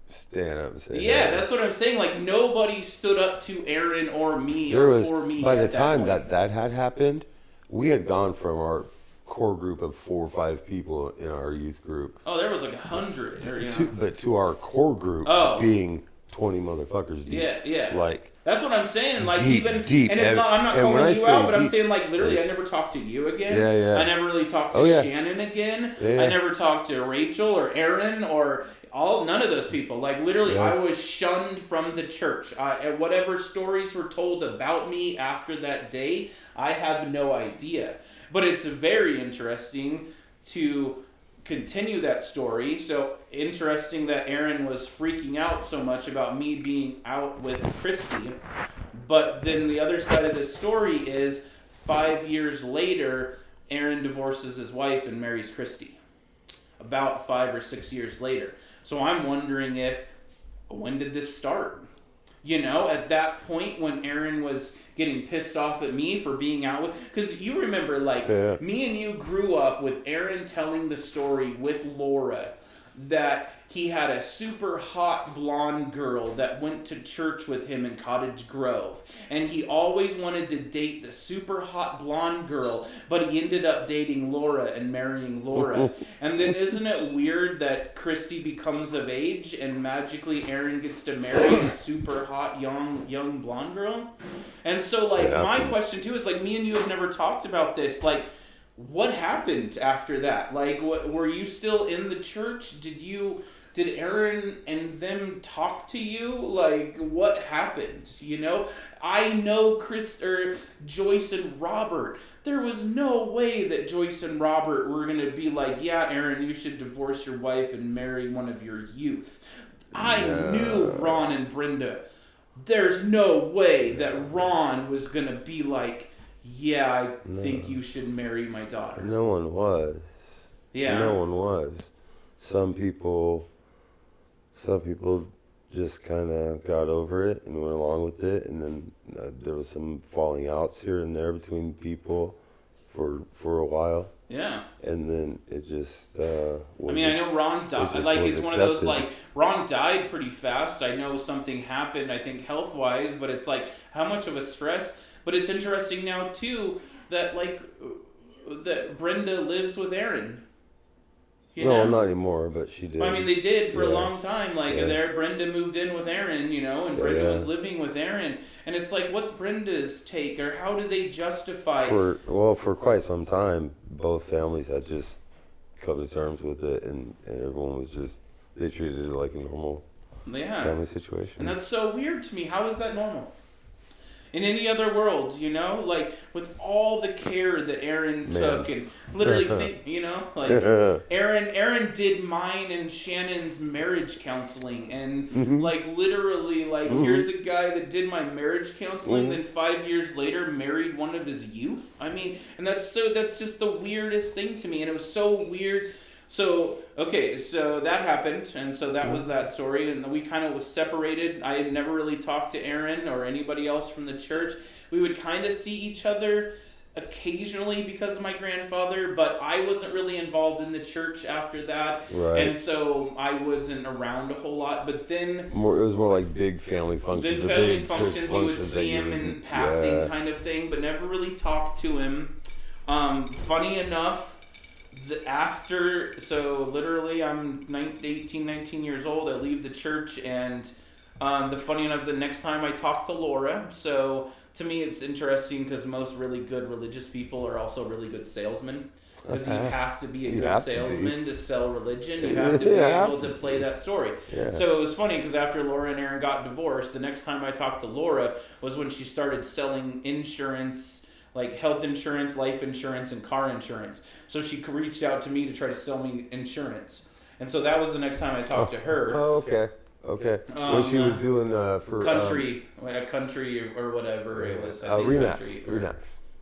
[SPEAKER 2] stand up and say,
[SPEAKER 1] yeah,
[SPEAKER 2] hey.
[SPEAKER 1] that's what I'm saying. Like, nobody stood up to Aaron or me
[SPEAKER 2] There
[SPEAKER 1] or
[SPEAKER 2] was,
[SPEAKER 1] for me.
[SPEAKER 2] by the
[SPEAKER 1] at
[SPEAKER 2] time
[SPEAKER 1] that
[SPEAKER 2] that had happened, we had gone from our core group of 4 or 5 people in our youth group.
[SPEAKER 1] Oh, there was like 100. Or, you know.
[SPEAKER 2] But to our core group being 20 motherfuckers deep.
[SPEAKER 1] Yeah.
[SPEAKER 2] Like,
[SPEAKER 1] that's what I'm saying. Like,
[SPEAKER 2] deep,
[SPEAKER 1] even
[SPEAKER 2] deep.
[SPEAKER 1] and it's not. I'm not
[SPEAKER 2] and
[SPEAKER 1] calling you out, but I'm
[SPEAKER 2] deep,
[SPEAKER 1] saying, like, literally,
[SPEAKER 2] like,
[SPEAKER 1] I never talked to you again.
[SPEAKER 2] Yeah.
[SPEAKER 1] I never really talked to Shannon again.
[SPEAKER 2] Yeah.
[SPEAKER 1] I never talked to Rachel or Aaron or none of those people. Like, literally, I was shunned from the church. And whatever stories were told about me after that day, I have no idea. But it's very interesting to continue that story. So interesting that Aaron was freaking out so much about me being out with Christy. But then the other side of this story is 5 years later, Aaron divorces his wife and marries Christy. About 5 or 6 years later. So I'm wondering when did this start? You know, at that point when Aaron was getting pissed off at me for being out with... Because you remember, like, me and you grew up with Aaron telling the story with Laura that he had a super hot blonde girl that went to church with him in Cottage Grove. And he always wanted to date the super hot blonde girl, but he ended up dating Laura and marrying Laura. And then isn't it weird that Christy becomes of age and magically Aaron gets to marry a super hot young blonde girl? And so, like, my question too is, like, me and you have never talked about this. Like, what happened after that? Like, were you still in the church? Did Aaron and them talk to you? Like, what happened? You know? I know Joyce and Robert. There was no way that Joyce and Robert were going to be like, yeah, Aaron, you should divorce your wife and marry one of your youth. I knew Ron and Brenda. There's no way that Ron was going to be like, yeah, I think you should marry my daughter.
[SPEAKER 2] No one was.
[SPEAKER 1] Yeah.
[SPEAKER 2] No one was. Some people just kind of got over it and went along with it, and then there was some falling outs here and there between people for a while.
[SPEAKER 1] Yeah.
[SPEAKER 2] And then it just
[SPEAKER 1] I mean, I know Ron died. Like, it's one of those, like, Ron died pretty fast. I know something happened, I think, health-wise, but it's like, how much of a stress? But it's interesting now, too, that, like, that Brenda lives with Aaron. You know?
[SPEAKER 2] not anymore, but she did.
[SPEAKER 1] I mean, they did for a long time. Like, Brenda moved in with Aaron, you know, and Brenda was living with Aaron. And it's like, what's Brenda's take, or how do they justify...
[SPEAKER 2] For quite some time, both families had just come to terms with it, and everyone was just... They treated it like a normal family situation.
[SPEAKER 1] And that's so weird to me. How is that normal? In any other world, you know? Like, with all the care that Aaron took, and literally think, you know? Like, Aaron did mine and Shannon's marriage counseling, and, like, literally, like, here's a guy that did my marriage counseling, then 5 years later married one of his youth? I mean, and that's just the weirdest thing to me, and it was so weird. So, okay, so that happened, and so that was that story, and we kind of was separated. I had never really talked to Aaron or anybody else from the church. We would kind of see each other occasionally because of my grandfather, but I wasn't really involved in the church after that, and so I wasn't around a whole lot. But then...
[SPEAKER 2] it was more like big family functions.
[SPEAKER 1] Big family functions, you would see him in passing kind of thing, but never really talked to him. Funny enough... So literally I'm 18, 19 years old, I leave the church, and funny enough, the next time I talk to Laura, so to me it's interesting because most really good religious people are also really good salesmen, because you have to be a good salesman to sell religion. You have to be able to play that story. So it was funny because after Laura and Aaron got divorced, the next time I talked to Laura was when she started selling insurance, like health insurance, life insurance, and car insurance. So she reached out to me to try to sell me insurance. And so that was the next time I talked to her.
[SPEAKER 2] Oh, okay. What she was doing for...
[SPEAKER 1] Country, or whatever it was. I think
[SPEAKER 2] Remax.
[SPEAKER 1] Country.
[SPEAKER 2] Remax.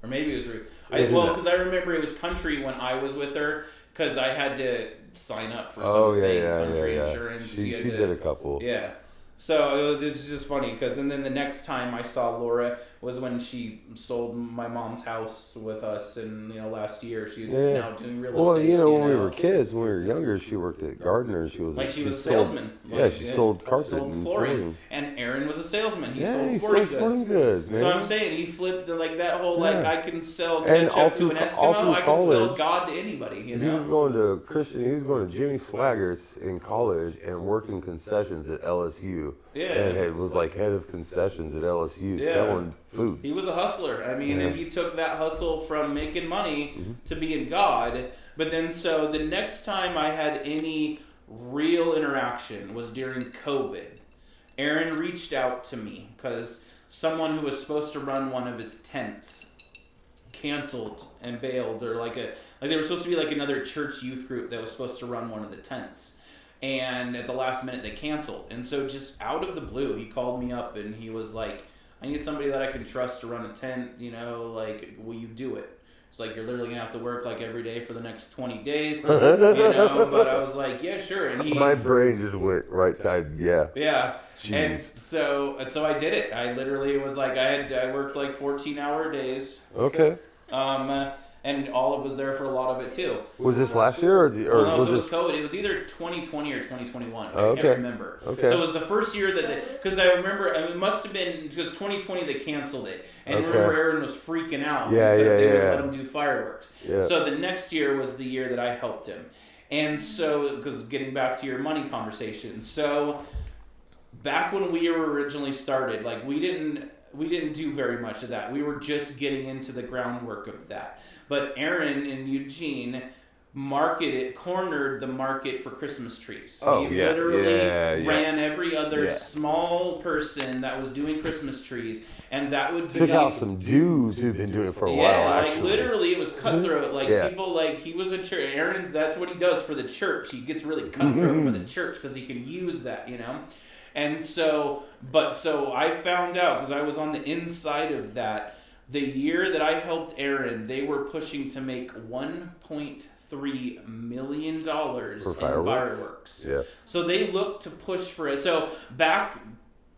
[SPEAKER 1] Or maybe it was... Because I remember it was Country when I was with her. because I had to sign up for
[SPEAKER 2] Oh,
[SPEAKER 1] something,
[SPEAKER 2] yeah,
[SPEAKER 1] country
[SPEAKER 2] yeah.
[SPEAKER 1] insurance.
[SPEAKER 2] She
[SPEAKER 1] you had to-
[SPEAKER 2] did a couple.
[SPEAKER 1] Yeah. So it's just funny because, and then the next time I saw Laura was when she sold my mom's house with us, and last year she was
[SPEAKER 2] Yeah.
[SPEAKER 1] now doing real
[SPEAKER 2] Well,
[SPEAKER 1] estate.
[SPEAKER 2] when we were kids, when we were younger, she worked at Gardner. She was
[SPEAKER 1] Like she was a
[SPEAKER 2] sold-
[SPEAKER 1] salesman.
[SPEAKER 2] Yeah,
[SPEAKER 1] Like,
[SPEAKER 2] she sold carpet
[SPEAKER 1] sold
[SPEAKER 2] and
[SPEAKER 1] flooring.
[SPEAKER 2] flooring.
[SPEAKER 1] And Aaron was a salesman. He
[SPEAKER 2] Yeah,
[SPEAKER 1] sold
[SPEAKER 2] he
[SPEAKER 1] sporting
[SPEAKER 2] sold
[SPEAKER 1] goods.
[SPEAKER 2] sporting goods, man.
[SPEAKER 1] So I'm saying he flipped that whole
[SPEAKER 2] Yeah.
[SPEAKER 1] I can sell
[SPEAKER 2] And all
[SPEAKER 1] ketchup to an
[SPEAKER 2] through- all
[SPEAKER 1] Eskimo.
[SPEAKER 2] through
[SPEAKER 1] I can sell
[SPEAKER 2] college,
[SPEAKER 1] God to anybody.
[SPEAKER 2] He was going to Christian. He was going to Jimmy Swaggart's in college and working concessions at LSU.
[SPEAKER 1] Yeah.
[SPEAKER 2] And it was like head of concessions at LSU
[SPEAKER 1] Yeah.
[SPEAKER 2] selling food.
[SPEAKER 1] He was a hustler. I mean,
[SPEAKER 2] Yeah.
[SPEAKER 1] and he took that hustle from making money
[SPEAKER 2] Mm-hmm.
[SPEAKER 1] to being God. But then, so the next time I had any real interaction was during COVID. Aaron reached out to me because someone who was supposed to run one of his tents canceled and bailed, or like there was supposed to be like another church youth group that was supposed to run one of the tents. And at the last minute, they canceled. And so, just out of the blue, he called me up and he was like, I need somebody that I can trust to run a tent, like, will you do it? It's like, you're literally going to have to work, like, every day for the next 20 days, but I was like, yeah, sure. And
[SPEAKER 2] My brain just went right side. Yeah.
[SPEAKER 1] yeah. And
[SPEAKER 2] Jeez.
[SPEAKER 1] so I did it. I literally was like, I worked like 14-hour days.
[SPEAKER 2] Okay.
[SPEAKER 1] And Olive was there for a lot of it too.
[SPEAKER 2] Was this last year or
[SPEAKER 1] Well, no,
[SPEAKER 2] was
[SPEAKER 1] so it was
[SPEAKER 2] this?
[SPEAKER 1] COVID. It was either 2020 or 2021. I
[SPEAKER 2] Okay.
[SPEAKER 1] can't remember.
[SPEAKER 2] Okay.
[SPEAKER 1] So it was the first year because I remember, it must have been, because 2020 they canceled it. And
[SPEAKER 2] Okay.
[SPEAKER 1] remember Aaron was freaking out
[SPEAKER 2] Yeah,
[SPEAKER 1] because they wouldn't
[SPEAKER 2] yeah.
[SPEAKER 1] let him do fireworks.
[SPEAKER 2] Yeah.
[SPEAKER 1] So the next year was the year that I helped him. And so, because getting back to your money conversation. So back when we were originally started, like we didn't do very much of that. We were just getting into the groundwork of that. But Aaron and Eugene cornered the market for Christmas trees.
[SPEAKER 2] Oh,
[SPEAKER 1] He
[SPEAKER 2] yeah,
[SPEAKER 1] literally
[SPEAKER 2] yeah.
[SPEAKER 1] ran every other
[SPEAKER 2] Yeah.
[SPEAKER 1] small person that was doing Christmas trees, and that would be
[SPEAKER 2] Took out some dudes who've been doing it for a while.
[SPEAKER 1] yeah, like
[SPEAKER 2] Actually.
[SPEAKER 1] literally, it was cutthroat. Like
[SPEAKER 2] Yeah.
[SPEAKER 1] people, like he was a church. Aaron, that's what he does for the church. He gets really cutthroat for the church because he can use that, And so, so I found out because I was on the inside of that. The year that I helped Aaron, they were pushing to make $1.3 million in fireworks.
[SPEAKER 2] Yeah.
[SPEAKER 1] So they looked to push for it. So back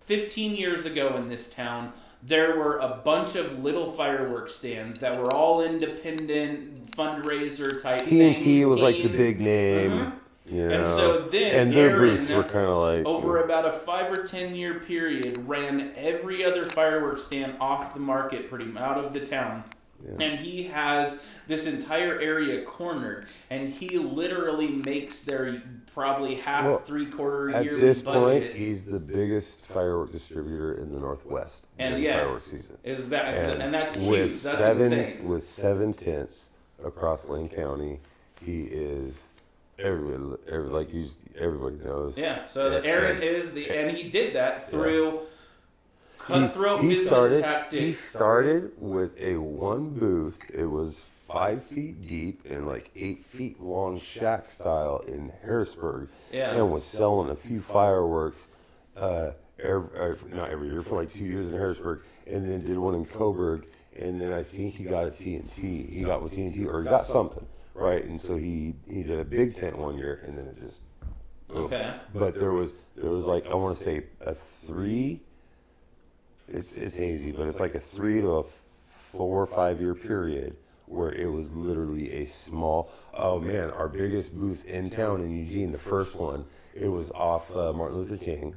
[SPEAKER 1] 15 years ago in this town, there were a bunch of little fireworks stands that were all independent fundraiser type
[SPEAKER 2] TNT
[SPEAKER 1] things.
[SPEAKER 2] was like the big name.
[SPEAKER 1] Mhm.
[SPEAKER 2] You know,
[SPEAKER 1] And so then
[SPEAKER 2] and their
[SPEAKER 1] Aaron,
[SPEAKER 2] booths were kind of like
[SPEAKER 1] over about a 5 or 10 year period, ran every other fireworks stand off the market, pretty out of the town.
[SPEAKER 2] Yeah.
[SPEAKER 1] And he has this entire area cornered, and he literally makes their probably half,
[SPEAKER 2] Well,
[SPEAKER 1] 3/4
[SPEAKER 2] At
[SPEAKER 1] yearly
[SPEAKER 2] this
[SPEAKER 1] budget.
[SPEAKER 2] point, he's the biggest firework distributor in the Northwest
[SPEAKER 1] And
[SPEAKER 2] during
[SPEAKER 1] yeah,
[SPEAKER 2] firework season.
[SPEAKER 1] Is that and that's
[SPEAKER 2] with
[SPEAKER 1] huge. That's
[SPEAKER 2] seven
[SPEAKER 1] insane.
[SPEAKER 2] with 7 tents across Lane County, he is everybody knows.
[SPEAKER 1] Yeah. So
[SPEAKER 2] And-
[SPEAKER 1] Aaron
[SPEAKER 2] and
[SPEAKER 1] is and he did that through cutthroat
[SPEAKER 2] he
[SPEAKER 1] business
[SPEAKER 2] started,
[SPEAKER 1] tactics.
[SPEAKER 2] He started with a one booth. It was 5 feet deep and like 8 feet long, shack style in Harrisburg,
[SPEAKER 1] Yeah.
[SPEAKER 2] and was selling a few fireworks. Not every year for like 2 years in Harrisburg, and then did one in Coburg, and then I think he got a TNT. He got with TNT or he got something, right? And so he did a big tent one year, and then it just boom.
[SPEAKER 1] Okay.
[SPEAKER 2] But there was like, I want to say a 3. It's hazy, but it's like a 3 to a 4 or 5 year period where it was literally a small. Oh man, our biggest booth in town in Eugene, the first one, it was off Martin Luther King.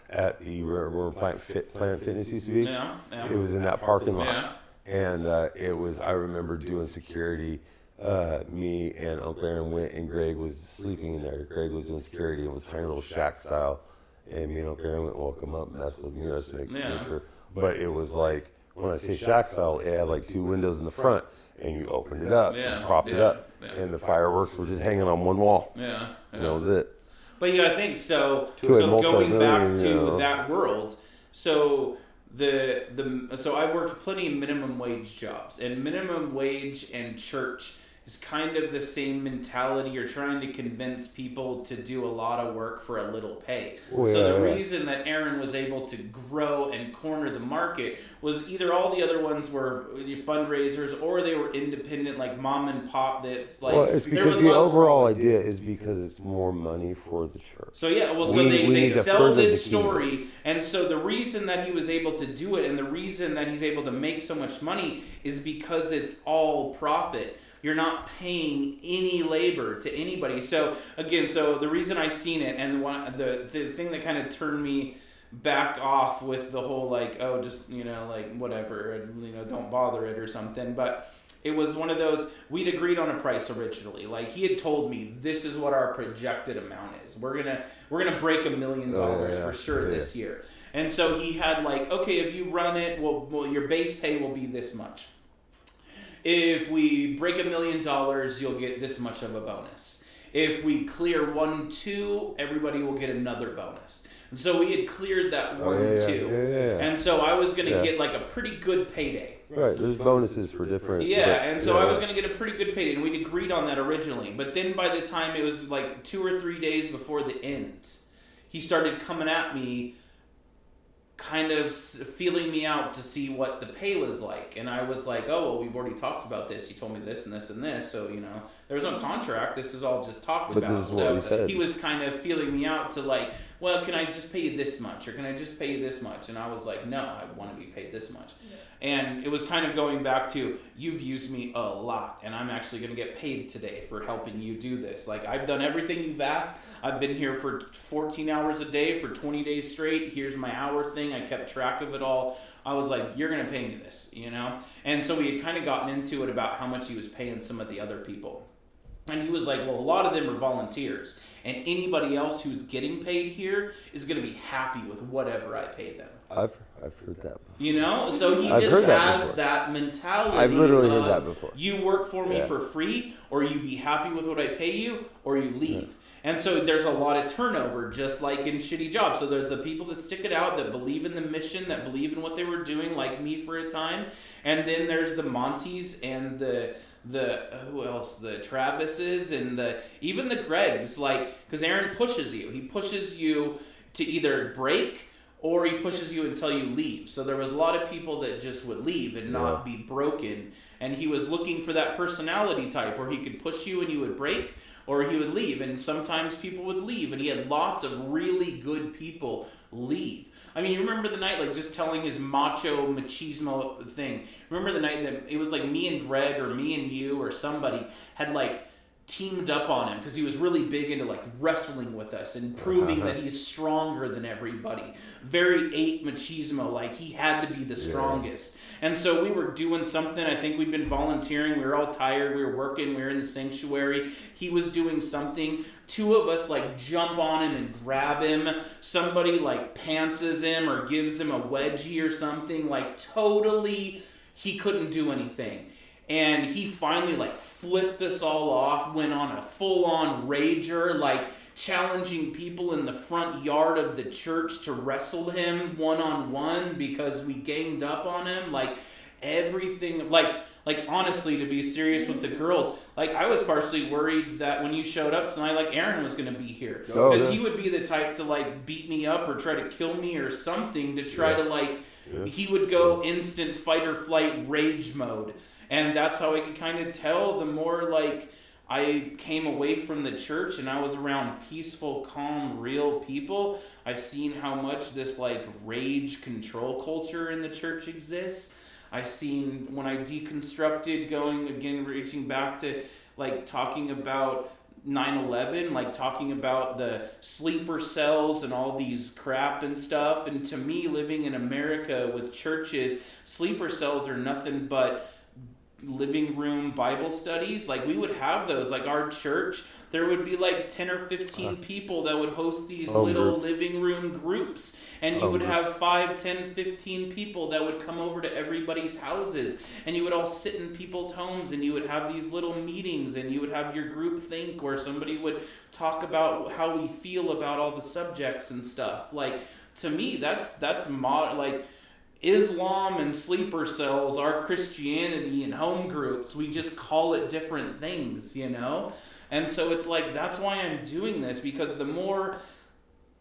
[SPEAKER 2] At the where Planet Fitness used to be.
[SPEAKER 1] Yeah. Yeah.
[SPEAKER 2] It was in that parking lot.
[SPEAKER 1] Yeah.
[SPEAKER 2] And it was, I remember doing security. Me and Uncle Aaron went, and Greg was sleeping in there. Greg was doing security, and it was tiny little shack style. And me and Uncle Aaron went, "Welcome up," and that's what to make sure. But it was like, when I say shack style, it had like 2 windows in the front, and you opened it up,
[SPEAKER 1] Yeah,
[SPEAKER 2] and propped it
[SPEAKER 1] yeah,
[SPEAKER 2] up,
[SPEAKER 1] yeah.
[SPEAKER 2] and the fireworks were just hanging on one wall.
[SPEAKER 1] Yeah.
[SPEAKER 2] And that was it.
[SPEAKER 1] But you gotta think so.
[SPEAKER 2] To a
[SPEAKER 1] So going back
[SPEAKER 2] multi-million,
[SPEAKER 1] to
[SPEAKER 2] you know.
[SPEAKER 1] that world, so so I worked plenty of minimum wage jobs, and minimum wage and church is kind of the same mentality. You're trying to convince people to do a lot of work for a little pay.
[SPEAKER 4] Oh,
[SPEAKER 1] So the
[SPEAKER 4] yeah.
[SPEAKER 1] reason that Aaron was able to grow and corner the market was either all the other ones were fundraisers or they were independent, like mom and pop. That's like,
[SPEAKER 4] Well, it's
[SPEAKER 1] there
[SPEAKER 4] because
[SPEAKER 1] was
[SPEAKER 4] the
[SPEAKER 1] lots-
[SPEAKER 4] overall idea is because it's more money for the church.
[SPEAKER 1] So yeah, well, so
[SPEAKER 4] We
[SPEAKER 1] they
[SPEAKER 4] need to
[SPEAKER 1] sell
[SPEAKER 4] further
[SPEAKER 1] this
[SPEAKER 4] the kingdom.
[SPEAKER 1] story, and so the reason that he was able to do it, and the reason that he's able to make so much money, is because it's all profit. You're not paying any labor to anybody. So again, so the reason I seen it, and the thing that kind of turned me back off with the whole like, oh, just like whatever, and don't bother it or something, but. It was one of those, we'd agreed on a price originally. Like, he had told me, this is what our projected amount is. We're gonna break $1 million for sure this year. And so he had like, okay, if you run it, well, your base pay will be this much. If we break $1 million, you'll get this much of a bonus. If we clear 1-2, everybody will get another bonus. And so we had cleared that 1-2.
[SPEAKER 4] Yeah.
[SPEAKER 1] And so I was gonna get like a pretty good payday.
[SPEAKER 4] Right, there's bonuses for different.
[SPEAKER 1] Yeah,
[SPEAKER 4] bits.
[SPEAKER 1] and so I was going to get a pretty good payday, and we'd agreed on that originally. But then by the time it was like 2 or 3 days before the end, he started coming at me, kind of feeling me out to see what the pay was like. And I was like, oh, well, we've already talked about this. You told me this and this and this. So, there was no contract. This is all just talked
[SPEAKER 4] But
[SPEAKER 1] about.
[SPEAKER 4] this is what we said.
[SPEAKER 1] He was kind of feeling me out to like, well, can I just pay you this much? Or can I just pay you this much? And I was like, no, I want to be paid this much. Yeah. And it was kind of going back to, you've used me a lot, and I'm actually going to get paid today for helping you do this. Like, I've done everything you've asked. I've been here for 14 hours a day for 20 days straight. Here's my hour thing. I kept track of it all. I was like, you're going to pay me this, And so we had kind of gotten into it about how much he was paying some of the other people. And he was like, well, a lot of them are volunteers. And anybody else who's getting paid here is going to be happy with whatever I pay them.
[SPEAKER 4] I've heard that.
[SPEAKER 1] So he
[SPEAKER 4] I've
[SPEAKER 1] just
[SPEAKER 4] heard that
[SPEAKER 1] has
[SPEAKER 4] before.
[SPEAKER 1] that mentality.
[SPEAKER 4] I've literally heard
[SPEAKER 1] of,
[SPEAKER 4] that before.
[SPEAKER 1] You work for me
[SPEAKER 4] Yeah.
[SPEAKER 1] for free, or you be happy with what I pay you, or you leave. And so there's a lot of turnover, just like in shitty jobs. So there's the people that stick it out, that believe in the mission, that believe in what they were doing, like me for a time. And then there's the Monties and the who else? The Travises and even the Gregs, like, because Aaron pushes you. He pushes you to either break or he pushes you until you leave. So there was a lot of people that just would leave and not be broken. And he was looking for that personality type where he could push you and you would break, or he would leave. And sometimes people would leave, and he had lots of really good people leave. I mean, you remember the night, like, just telling his macho machismo thing. Remember the night that it was like me and Greg or me and you or somebody had like teamed up on him because he was really big into like wrestling with us and proving that he's stronger than everybody. Very 8 machismo, like he had to be the strongest. And so we were doing something. I think we'd been volunteering. We were all tired. We were working. We were in the sanctuary. He was doing something. 2 of us like jump on him and grab him. Somebody like pantses him or gives him a wedgie or something. Like totally, he couldn't do anything. And he finally like flipped us all off, went on a full-on rager, like challenging people in the front yard of the church to wrestle him one-on-one because we ganged up on him. Like everything, like honestly, to be serious with the girls, like I was partially worried that when you showed up tonight, like Aaron was going to be here. Because he would be the type to like beat me up or try to kill me or something to try to like, he would go instant fight or flight rage mode. And that's how I could kind of tell the more like I came away from the church and I was around peaceful, calm, real people, I seen how much this like rage control culture in the church exists. I seen when I deconstructed, going again, reaching back to like talking about 9/11, like talking about the sleeper cells and all these crap and stuff. And to me, living in America with churches, sleeper cells are nothing but living room Bible studies. Like we would have those, like our church, there would be like 10 or 15 people that would host these little living room groups, and you would have 5, 10, 15 people that would come over to everybody's houses, and you would all sit in people's homes, and you would have these little meetings, and you would have your group think where somebody would talk about how we feel about all the subjects and stuff. Like to me, that's like Islam and sleeper cells are Christianity and home groups. We just call it different things, you know? And so it's like, that's why I'm doing this, because the more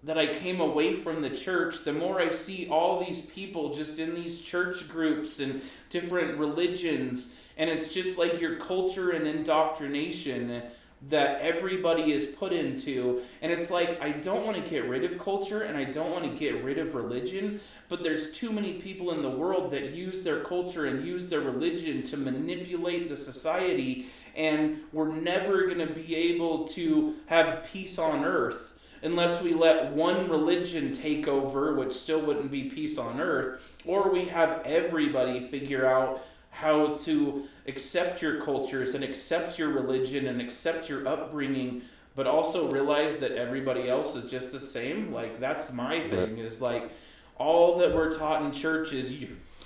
[SPEAKER 1] that I came away from the church, the more I see all these people just in these church groups and different religions, and it's just like your culture and indoctrination that everybody is put into. And it's like, I don't want to get rid of culture and I don't want to get rid of religion, but there's too many people in the world that use their culture and use their religion to manipulate the society, and we're never going to be able to have peace on earth unless we let one religion take over, which still wouldn't be peace on earth, or we have everybody figure out how to accept your cultures and accept your religion and accept your upbringing, but also realize that everybody else is just the same. Like, that's my thing, is like, all that we're taught in church is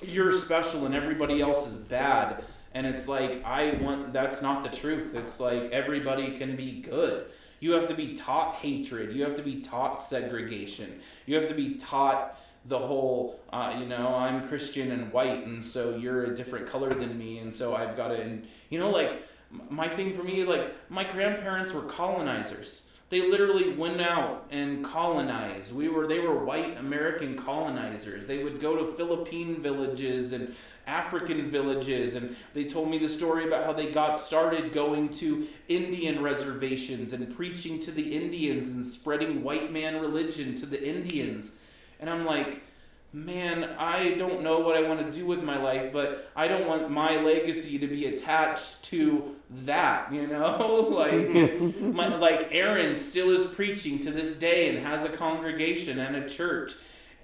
[SPEAKER 1] you're special and everybody else is bad. And it's like, that's not the truth. It's like, everybody can be good. You have to be taught hatred. You have to be taught segregation. You have to be taught the whole, I'm Christian and white, and so you're a different color than me, and so I've got to, and, like, my thing for me, like, my grandparents were colonizers. They literally went out and colonized. They were white American colonizers. They would go to Philippine villages and African villages, and they told me the story about how they got started going to Indian reservations and preaching to the Indians and spreading white man religion to the Indians. And I'm like, man, I don't know what I want to do with my life, but I don't want my legacy to be attached to that, like Aaron still is preaching to this day and has a congregation and a church.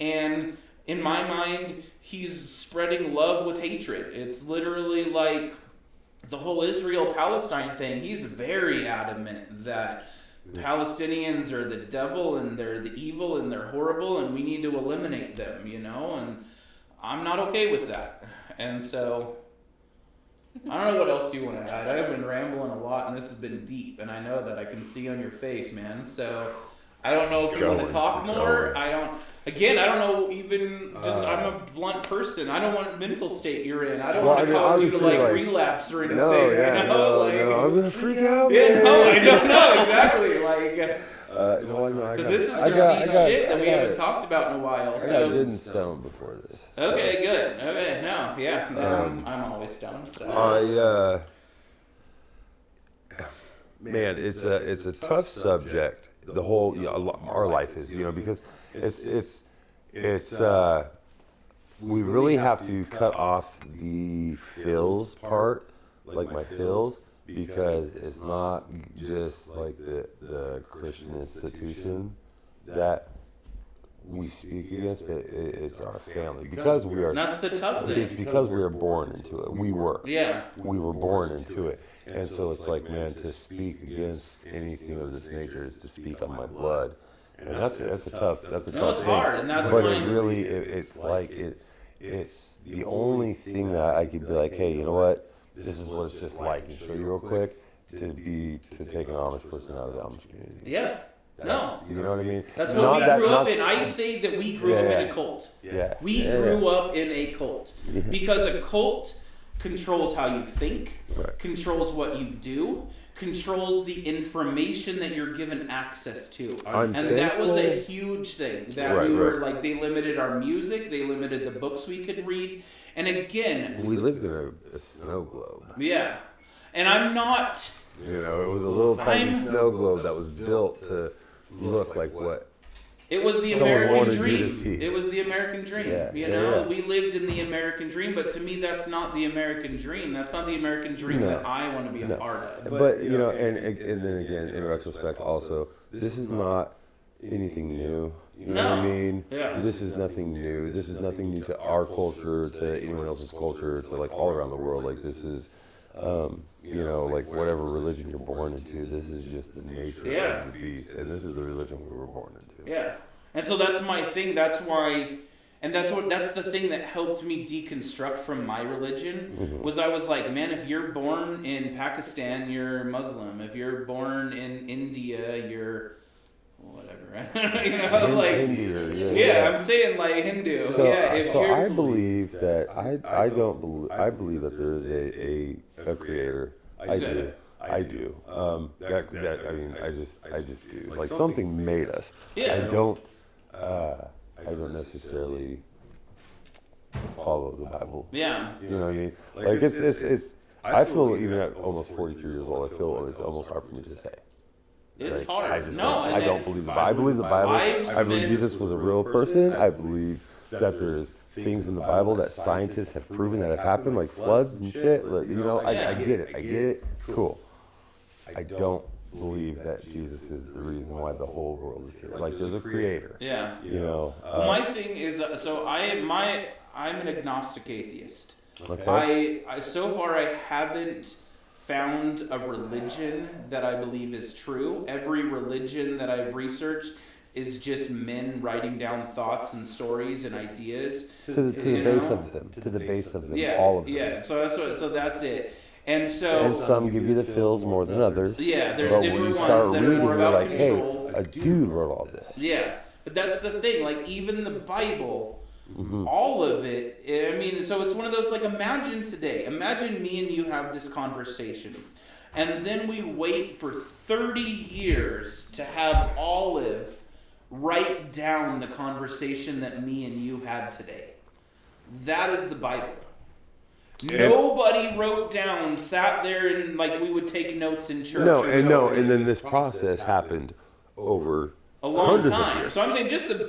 [SPEAKER 1] And in my mind, he's spreading love with hatred. It's literally like the whole Israel-Palestine thing. He's very adamant that Palestinians are the devil and they're the evil and they're horrible and we need to eliminate them, and I'm not okay with that. And so I don't know what else you want to add. I've been rambling a lot and this has been deep, and I know that I can see on your face, man. So I don't know if you want to talk more. I don't know, even just, I'm a blunt person. I don't want mental state you're in. I don't want to cause you to relapse or anything.
[SPEAKER 4] No, I'm going to freak out.
[SPEAKER 1] Yeah, no, I don't know, exactly. Because this is some deep shit that we haven't talked about in a while.
[SPEAKER 4] I got ridden stoned before this.
[SPEAKER 1] So. Okay, good. Okay, no, yeah. I'm always stoned. So.
[SPEAKER 4] Man, it's a tough subject. The whole, our life is, because it's we really have to cut off the feels part, like my feels, because it's not just like the Christian institution that we speak against, but it's our family, because we are.
[SPEAKER 1] That's the tough thing.
[SPEAKER 4] It's because we were born into it. We were born into it. And so it's like, man, to speak against anything of this nature is to speak on my blood, and that's a tough thing.
[SPEAKER 1] Hard, and that's
[SPEAKER 4] but it really, it's like it's the only thing that I could be like, hey, you know what? This is what it's just like, and show you real quick to take an Amish person out of the Amish community.
[SPEAKER 1] Yeah. No.
[SPEAKER 4] You know what I mean?
[SPEAKER 1] That's what we grew up in. I say that we grew up in a cult.
[SPEAKER 4] Yeah.
[SPEAKER 1] We grew up in a cult because a cult controls how you think, controls what you do, controls the information that you're given access to. And that was a huge thing. That we were like, they limited our music, they limited the books we could read. And again,
[SPEAKER 4] we lived in a snow globe.
[SPEAKER 1] Yeah. And I'm not...
[SPEAKER 4] it was a little tiny snow globe that was built to look like what...
[SPEAKER 1] It was the American dream. It was the American dream. We lived in the American dream, but to me, that's not the American dream. That's not the American dream that I want to be a part of.
[SPEAKER 4] But and then again, in retrospect, also, this is not anything new. You know what I mean?
[SPEAKER 1] Yeah.
[SPEAKER 4] This is nothing new. This is nothing new to our culture, to anyone else's culture, to like all around the world. Like this is, like whatever religion you're born into, this is just the nature of the beast, and this is the religion we were born into.
[SPEAKER 1] Yeah, and so that's my thing. That's why, and that's the thing that helped me deconstruct from my religion. Was I was like, man, if you're born in Pakistan, you're Muslim. If you're born in India, you're whatever. you know, like
[SPEAKER 4] Hindu,
[SPEAKER 1] yeah, I'm saying like Hindu.
[SPEAKER 4] So,
[SPEAKER 1] yeah, if
[SPEAKER 4] so
[SPEAKER 1] you're,
[SPEAKER 4] I believe that I don't believe I believe that there is a creator. I do. I do. I mean, I just do. Like something made us.
[SPEAKER 1] Yeah.
[SPEAKER 4] I don't necessarily follow the Bible.
[SPEAKER 1] yeah,
[SPEAKER 4] You know what I mean? Like it's. I feel even at almost 43 years old, I feel it's almost hard for me to say.
[SPEAKER 1] it's
[SPEAKER 4] Like,
[SPEAKER 1] hard.
[SPEAKER 4] I just
[SPEAKER 1] No,
[SPEAKER 4] don't,
[SPEAKER 1] and
[SPEAKER 4] I
[SPEAKER 1] then-
[SPEAKER 4] don't believe the Bible. I believe the Bible.
[SPEAKER 1] I've
[SPEAKER 4] I believe
[SPEAKER 1] spent-
[SPEAKER 4] Jesus was a real person. I believe that there's things in the Bible that scientists have proven that have happened, like floods and shit. Like, you know, I get it. I get it. Cool. I don't believe that Jesus is the reason why the whole world is here. Like, there's a creator.
[SPEAKER 1] yeah.
[SPEAKER 4] You know.
[SPEAKER 1] Well, my thing is, so I'm an agnostic atheist.
[SPEAKER 4] Okay.
[SPEAKER 1] I so far I haven't found a religion that I believe is true. Every religion that I've researched is just men writing down thoughts and stories and ideas.
[SPEAKER 4] To the
[SPEAKER 1] you
[SPEAKER 4] base
[SPEAKER 1] know?
[SPEAKER 4] of them. To the base of them.
[SPEAKER 1] Yeah,
[SPEAKER 4] All of them.
[SPEAKER 1] yeah. So that's it. And so
[SPEAKER 4] And some give you the feels more than others.
[SPEAKER 1] yeah, there's
[SPEAKER 4] But when
[SPEAKER 1] different
[SPEAKER 4] you
[SPEAKER 1] ones
[SPEAKER 4] start
[SPEAKER 1] that
[SPEAKER 4] reading,
[SPEAKER 1] are more
[SPEAKER 4] you're
[SPEAKER 1] about
[SPEAKER 4] like, hey,
[SPEAKER 1] control.
[SPEAKER 4] a dude wrote all this.
[SPEAKER 1] Yeah, but that's the thing. Like even the Bible,
[SPEAKER 4] Mm-hmm.
[SPEAKER 1] all of it. I mean, so it's one of those like imagine today. Imagine me and you have this conversation, and then we wait for 30 years to have Olive write down the conversation that me and you had today. That is the Bible. Nobody wrote down, sat there, and like we would take notes in church.
[SPEAKER 4] And then this process happened over
[SPEAKER 1] a long
[SPEAKER 4] hundreds of
[SPEAKER 1] time.
[SPEAKER 4] years.
[SPEAKER 1] So I'm saying just the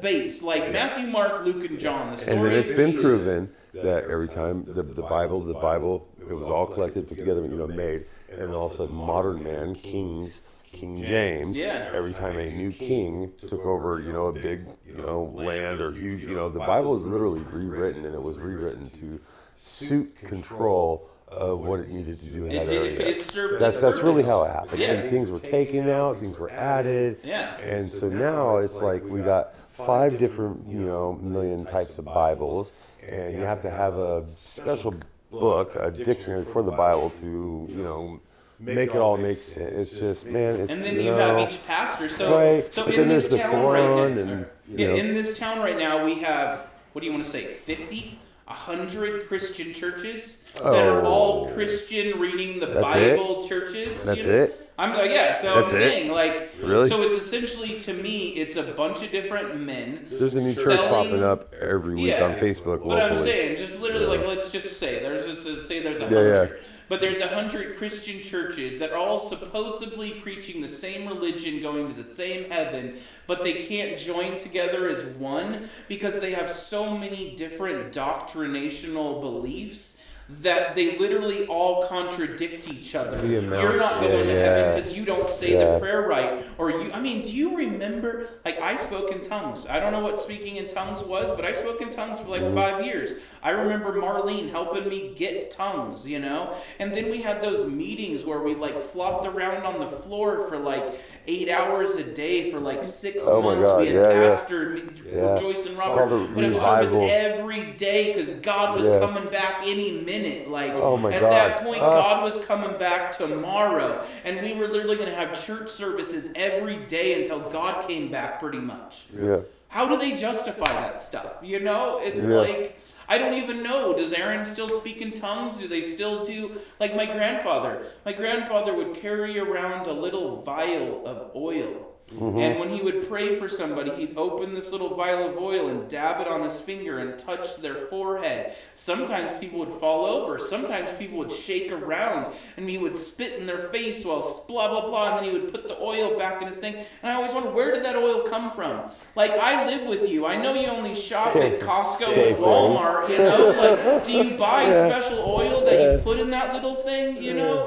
[SPEAKER 1] base, like Matthew, Mark, Luke, and John. The story
[SPEAKER 4] And then it's
[SPEAKER 1] of
[SPEAKER 4] been
[SPEAKER 1] Jesus.
[SPEAKER 4] proven that every time the Bible, it was all collected, put together, made, and then all of a sudden modern man, King James,
[SPEAKER 1] Yeah.
[SPEAKER 4] every time a new king took over, a big, land or huge, the Bible is literally rewritten, and it was rewritten to suit control of what it needed to do in that area.
[SPEAKER 1] It served
[SPEAKER 4] That's
[SPEAKER 1] its
[SPEAKER 4] really
[SPEAKER 1] purpose.
[SPEAKER 4] how it happened.
[SPEAKER 1] Yeah.
[SPEAKER 4] And things were taken out, things were added.
[SPEAKER 1] Yeah.
[SPEAKER 4] And so now it's like we got 5 different, million types of Bibles, and you have to have a special book, a dictionary for the Bible to, make it all make sense. It's just, man, it's
[SPEAKER 1] And then you have each pastor. So,
[SPEAKER 4] Right.
[SPEAKER 1] so
[SPEAKER 4] But
[SPEAKER 1] in
[SPEAKER 4] then
[SPEAKER 1] this
[SPEAKER 4] there's the
[SPEAKER 1] town right
[SPEAKER 4] Quran
[SPEAKER 1] now,
[SPEAKER 4] and,
[SPEAKER 1] in this town right now, we have what do you want to say? 50, 100 Christian churches that are all Christian, reading the
[SPEAKER 4] That's
[SPEAKER 1] Bible churches.
[SPEAKER 4] That's
[SPEAKER 1] you know?
[SPEAKER 4] it?
[SPEAKER 1] I'm like, yeah. So
[SPEAKER 4] That's
[SPEAKER 1] I'm
[SPEAKER 4] it?
[SPEAKER 1] saying, like,
[SPEAKER 4] Really?
[SPEAKER 1] so it's essentially to me, it's a bunch of different men.
[SPEAKER 4] There's a new church
[SPEAKER 1] selling-
[SPEAKER 4] popping up every week
[SPEAKER 1] Yeah.
[SPEAKER 4] on Facebook
[SPEAKER 1] What I'm
[SPEAKER 4] locally.
[SPEAKER 1] saying, just literally, like, let's just say there's
[SPEAKER 4] Yeah,
[SPEAKER 1] 100, but there's 100 Christian churches that are all supposedly preaching the same religion, going to the same heaven, but they can't join together as one because they have so many different doctrinational beliefs that they literally all contradict each other.
[SPEAKER 4] The amount-
[SPEAKER 1] You're not going to
[SPEAKER 4] yeah.
[SPEAKER 1] heaven because you don't say
[SPEAKER 4] Yeah.
[SPEAKER 1] the prayer right, or you. I mean, do you remember? Like, I spoke in tongues. I don't know what speaking in tongues was, but I spoke in tongues for like 5 years. I remember Marlene helping me get tongues, And then we had those meetings where we like flopped around on the floor for like 8 hours a day for like 6
[SPEAKER 4] Oh my
[SPEAKER 1] months.
[SPEAKER 4] God,
[SPEAKER 1] We had
[SPEAKER 4] yeah, yeah.
[SPEAKER 1] Pastor
[SPEAKER 4] Yeah.
[SPEAKER 1] Joyce and
[SPEAKER 4] All
[SPEAKER 1] Robert.
[SPEAKER 4] the
[SPEAKER 1] But it was service
[SPEAKER 4] revival.
[SPEAKER 1] every day because God was
[SPEAKER 4] Yeah.
[SPEAKER 1] coming back any minute. Like
[SPEAKER 4] Oh my
[SPEAKER 1] at
[SPEAKER 4] God.
[SPEAKER 1] that point,
[SPEAKER 4] Ah.
[SPEAKER 1] God was coming back tomorrow, and we were literally going to have church services every day until God came back, pretty much.
[SPEAKER 4] Yeah.
[SPEAKER 1] How do they justify that stuff? It's
[SPEAKER 4] Yeah.
[SPEAKER 1] like, I don't even know. Does Aaron still speak in tongues? Do they still do, like my grandfather? My grandfather would carry around a little vial of oil. And when he would pray for somebody, he'd open this little vial of oil and dab it on his finger and touch their forehead. Sometimes people would fall over. Sometimes people would shake around, and he would spit in their face while blah, blah, blah, and then he would put the oil back in his thing. And I always wonder, where did that oil come from? Like, I live with you. I know you only shop at Costco and Walmart, Like, do you buy special oil that you put in that little thing,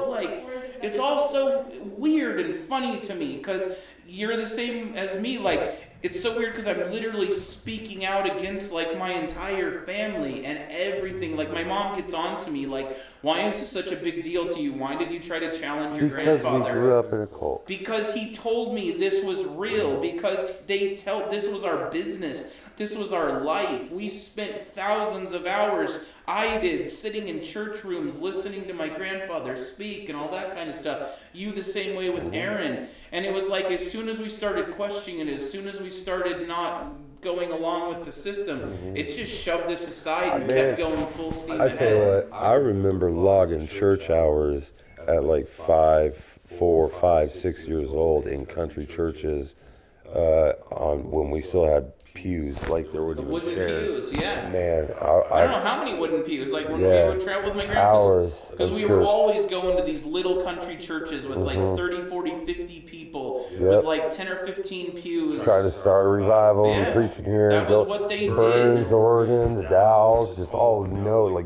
[SPEAKER 1] Like, it's all so weird and funny to me because you're the same as me. Like, it's so weird because I'm literally speaking out against like my entire family and everything thing. Like my mom gets on to me, like, why is this such a big deal to you? Why did you try to challenge your
[SPEAKER 4] Because
[SPEAKER 1] grandfather?
[SPEAKER 4] we grew up in a cult.
[SPEAKER 1] Because he told me this was real. Because this was our business. This was our life. We spent thousands of hours, I did, sitting in church rooms, listening to my grandfather speak and all that kind of stuff. You the same way with Aaron. And it was like as soon as we started questioning it, as soon as we started not going along with the system, it just shoved this aside and kept going full steam
[SPEAKER 4] I
[SPEAKER 1] ahead.
[SPEAKER 4] tell you what, I remember logging church hours at like 4, 5, 6 years old in country churches on when we still had pews, like there were
[SPEAKER 1] The
[SPEAKER 4] even
[SPEAKER 1] wooden
[SPEAKER 4] chairs.
[SPEAKER 1] pews, yeah.
[SPEAKER 4] Man,
[SPEAKER 1] I don't know how many wooden pews. Like when we would travel with my
[SPEAKER 4] hours
[SPEAKER 1] grandpa, because
[SPEAKER 4] of
[SPEAKER 1] we were
[SPEAKER 4] church.
[SPEAKER 1] always going to these little country churches with like 30, 40, 50 people with like 10 or 15 pews.
[SPEAKER 4] Try to start a revival
[SPEAKER 1] Yeah.
[SPEAKER 4] and preaching here.
[SPEAKER 1] That
[SPEAKER 4] and
[SPEAKER 1] was what they
[SPEAKER 4] Burns,
[SPEAKER 1] did.
[SPEAKER 4] Oregon, the Dalles, just all like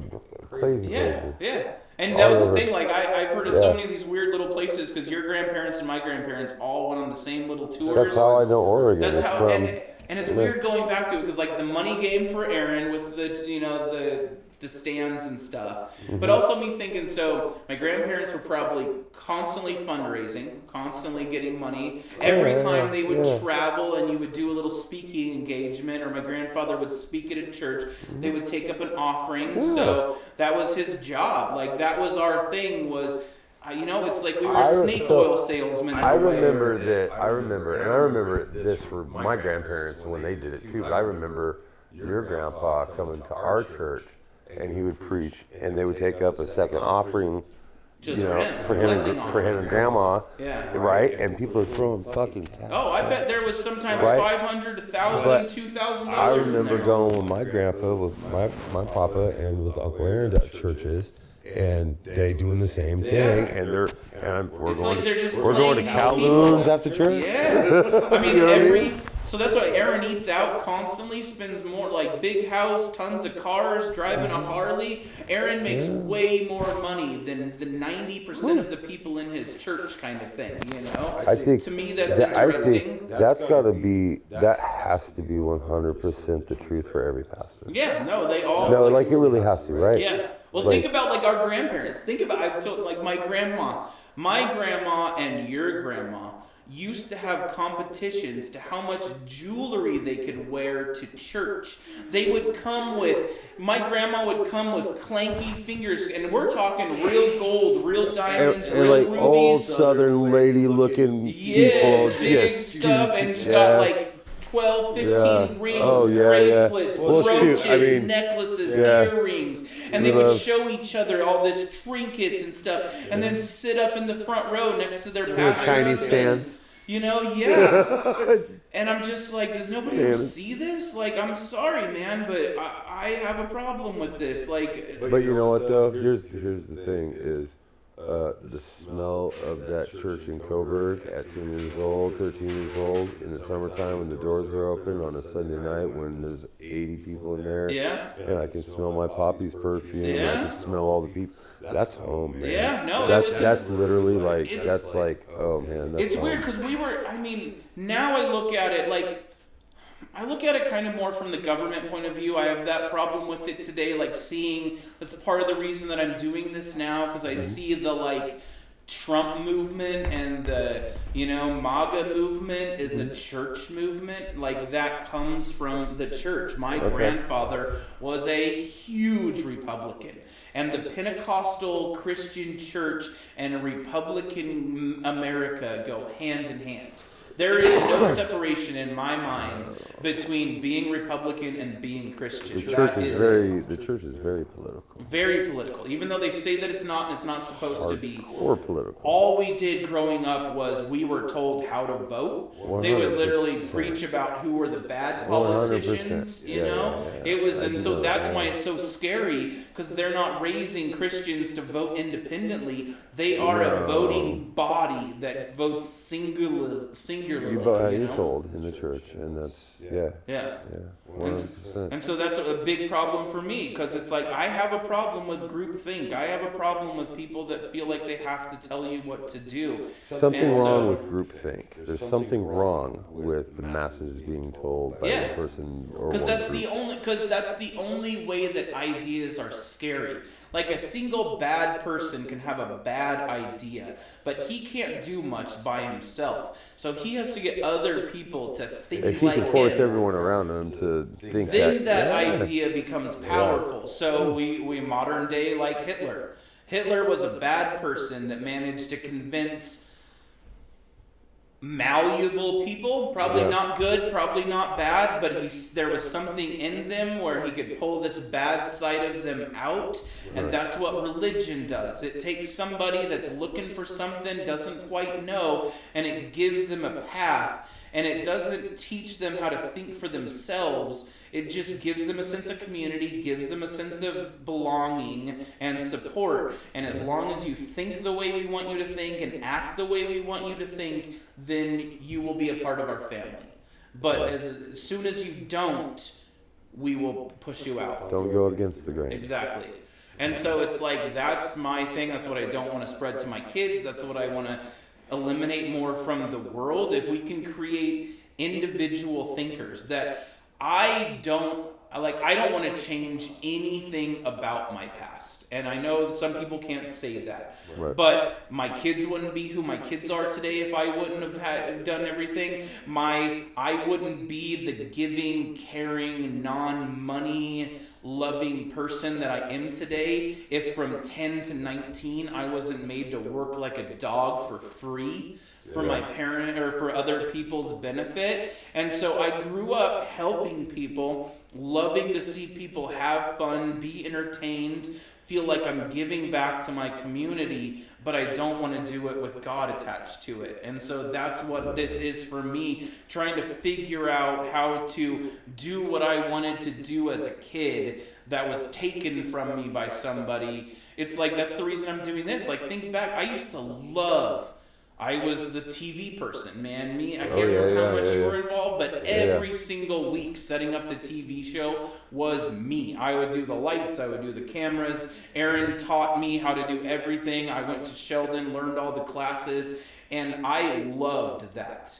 [SPEAKER 4] crazy
[SPEAKER 1] Yeah,
[SPEAKER 4] places.
[SPEAKER 1] yeah. And that was
[SPEAKER 4] All
[SPEAKER 1] the
[SPEAKER 4] over.
[SPEAKER 1] thing. Like I've heard of so many of these weird little places because your grandparents and my grandparents all went on the same little tours.
[SPEAKER 4] That's how I know Oregon.
[SPEAKER 1] That's
[SPEAKER 4] It's
[SPEAKER 1] how,
[SPEAKER 4] from,
[SPEAKER 1] and it's weird going back to it because like the money game for Aaron with the stands and stuff, but also me thinking. So my grandparents were probably constantly fundraising, constantly getting money. Every time they would travel and you would do a little speaking engagement, or my grandfather would speak at a church, they would take up an offering. So that was his job. Like that was our thing. Was it's like we were snake oil salesmen.
[SPEAKER 4] I remember this for my grandparents when they did it too. But I remember your grandpa coming to our church, and he would preach, and they would take up a second offering,
[SPEAKER 1] Just
[SPEAKER 4] for him and grandma,
[SPEAKER 1] Yeah.
[SPEAKER 4] right? And people are throwing fucking cash.
[SPEAKER 1] Oh, I bet there was sometimes
[SPEAKER 4] Right.
[SPEAKER 1] $500, $1,000,
[SPEAKER 4] But
[SPEAKER 1] $2,000.
[SPEAKER 4] I remember
[SPEAKER 1] in there.
[SPEAKER 4] going with my grandpa, with my papa, and with Uncle Aaron to churches, and they doing the same thing, and we're
[SPEAKER 1] It's
[SPEAKER 4] going
[SPEAKER 1] like they're just
[SPEAKER 4] we're going to
[SPEAKER 1] playing these
[SPEAKER 4] Kowloon's
[SPEAKER 1] people.
[SPEAKER 4] after church.
[SPEAKER 1] Yeah, I mean
[SPEAKER 4] You know what I
[SPEAKER 1] every.
[SPEAKER 4] mean?
[SPEAKER 1] So that's why Aaron eats out constantly, spends more, like big house, tons of cars, driving a Harley. Aaron makes way more money than the 90% of the people in his church, kind of thing.
[SPEAKER 4] I think
[SPEAKER 1] To me, that's
[SPEAKER 4] I
[SPEAKER 1] interesting.
[SPEAKER 4] think that has to be 100% the truth for every pastor.
[SPEAKER 1] Yeah, no, they all.
[SPEAKER 4] No, like it really has to, right?
[SPEAKER 1] Yeah. Well,
[SPEAKER 4] Like-
[SPEAKER 1] think about like our grandparents. Think about I've told like my grandma and your grandma used to have competitions to how much jewelry they could wear to church. They would come with my grandma would come with clanky fingers, and we're talking real gold, real diamonds,
[SPEAKER 4] And
[SPEAKER 1] real
[SPEAKER 4] like
[SPEAKER 1] rubies.
[SPEAKER 4] old Southern lady looking
[SPEAKER 1] Yeah,
[SPEAKER 4] people,
[SPEAKER 1] big
[SPEAKER 4] just
[SPEAKER 1] stuff, and she
[SPEAKER 4] yeah.
[SPEAKER 1] got like 12, 15
[SPEAKER 4] Yeah.
[SPEAKER 1] rings,
[SPEAKER 4] Oh, yeah, yeah.
[SPEAKER 1] bracelets,
[SPEAKER 4] Well,
[SPEAKER 1] brooches,
[SPEAKER 4] shoot, I mean,
[SPEAKER 1] necklaces,
[SPEAKER 4] yeah.
[SPEAKER 1] earrings. And they would show each other all this trinkets and stuff, and then sit up in the front row next to their pastor
[SPEAKER 4] Chinese
[SPEAKER 1] husbands.
[SPEAKER 4] fans.
[SPEAKER 1] Yeah. And I'm just like, does nobody else
[SPEAKER 4] Fans.
[SPEAKER 1] see this? Like, I'm sorry, man, but I have a problem with this. Like,
[SPEAKER 4] But you know what though? Here's the thing is the smell of that church in Coburg at 10 years old, 13 years old, in the summertime when the doors are open on a Sunday night when there's 80 people in there.
[SPEAKER 1] yeah.
[SPEAKER 4] And I can smell my poppy's perfume.
[SPEAKER 1] Yeah.
[SPEAKER 4] I can smell all the people. That's home, man.
[SPEAKER 1] Yeah, no,
[SPEAKER 4] That's literally like
[SPEAKER 1] it's-
[SPEAKER 4] that's like oh man. That's
[SPEAKER 1] It's
[SPEAKER 4] home.
[SPEAKER 1] weird because now I look at it like, I look at it kind of more from the government point of view. I have that problem with it today, like seeing, that's part of the reason that I'm doing this now, because I see the like Trump movement and the, MAGA movement is a church movement. Like that comes from the church. My grandfather was a huge Republican. And the Pentecostal Christian church and Republican America go hand in hand. There is no separation in my mind between being Republican and being Christian.
[SPEAKER 4] The church
[SPEAKER 1] That
[SPEAKER 4] is very political.
[SPEAKER 1] very political. Even though they say that it's not supposed to be.
[SPEAKER 4] Or political.
[SPEAKER 1] All we did growing up was we were told how to vote. They would literally
[SPEAKER 4] 100%.
[SPEAKER 1] preach about who were the bad politicians,
[SPEAKER 4] 100%.
[SPEAKER 1] you know?
[SPEAKER 4] Yeah.
[SPEAKER 1] It was,
[SPEAKER 4] I
[SPEAKER 1] and so
[SPEAKER 4] know
[SPEAKER 1] that's
[SPEAKER 4] that.
[SPEAKER 1] why it's so scary, because they're not raising Christians to vote independently. They are a voting body that votes singularly.
[SPEAKER 4] You vote how you're
[SPEAKER 1] know?
[SPEAKER 4] told in the church, and that's yeah.
[SPEAKER 1] Yeah.
[SPEAKER 4] 100%.
[SPEAKER 1] And so that's a big problem for me, because it's like I have a problem with groupthink. I have a problem with people that feel like they have to tell you what to do.
[SPEAKER 4] Something
[SPEAKER 1] And
[SPEAKER 4] wrong
[SPEAKER 1] so-
[SPEAKER 4] with groupthink. There's something wrong with the masses being told by
[SPEAKER 1] Yeah.
[SPEAKER 4] the person or
[SPEAKER 1] Because
[SPEAKER 4] one
[SPEAKER 1] that's
[SPEAKER 4] group.
[SPEAKER 1] the only way that ideas are scary. Like a single bad person can have a bad idea, but he can't do much by himself. So he has to get other people to think
[SPEAKER 4] If he
[SPEAKER 1] like
[SPEAKER 4] can force
[SPEAKER 1] him.
[SPEAKER 4] everyone around him to think
[SPEAKER 1] Then that
[SPEAKER 4] yeah.
[SPEAKER 1] idea becomes powerful. So we modern day like Hitler. Hitler was a bad person that managed to convince malleable people, probably
[SPEAKER 4] Yeah.
[SPEAKER 1] not good, probably not bad, but there was something in them where he could pull this bad side of them out, and
[SPEAKER 4] Right.
[SPEAKER 1] that's what religion does. It takes somebody that's looking for something, doesn't quite know, and it gives them a path, and it doesn't teach them how to think for themselves. It just gives them a sense of community, gives them a sense of belonging and support. And as long as you think the way we want you to think and act the way we want you to think, then you will be a part of our family. But as soon as you don't, we will push you out.
[SPEAKER 4] Don't go against the grain.
[SPEAKER 1] Exactly. And so it's like, that's my thing. That's what I don't want to spread to my kids. That's what I want to eliminate more from the world. If we can create individual thinkers that I don't want to change anything about my past. And I know some people can't say that.
[SPEAKER 4] Right.
[SPEAKER 1] But my kids wouldn't be who my kids are today if I wouldn't have done everything. I wouldn't be the giving, caring, non-money loving person that I am today if from 10 to 19 I wasn't made to work like a dog for free for my parent or for other people's benefit. And so I grew up helping people, loving to see people have fun, be entertained, feel like I'm giving back to my community, but I don't want to do it with God attached to it. And so that's what this is for me, trying to figure out how to do what I wanted to do as a kid that was taken from me by somebody. It's like, that's the reason I'm doing this. Like, think back, I was the TV person, man. I can't remember how much you were involved, but every single week setting up the TV show was me. I would do the lights, I would do the cameras. Aaron taught me how to do everything. I went to Sheldon, learned all the classes, and I loved that.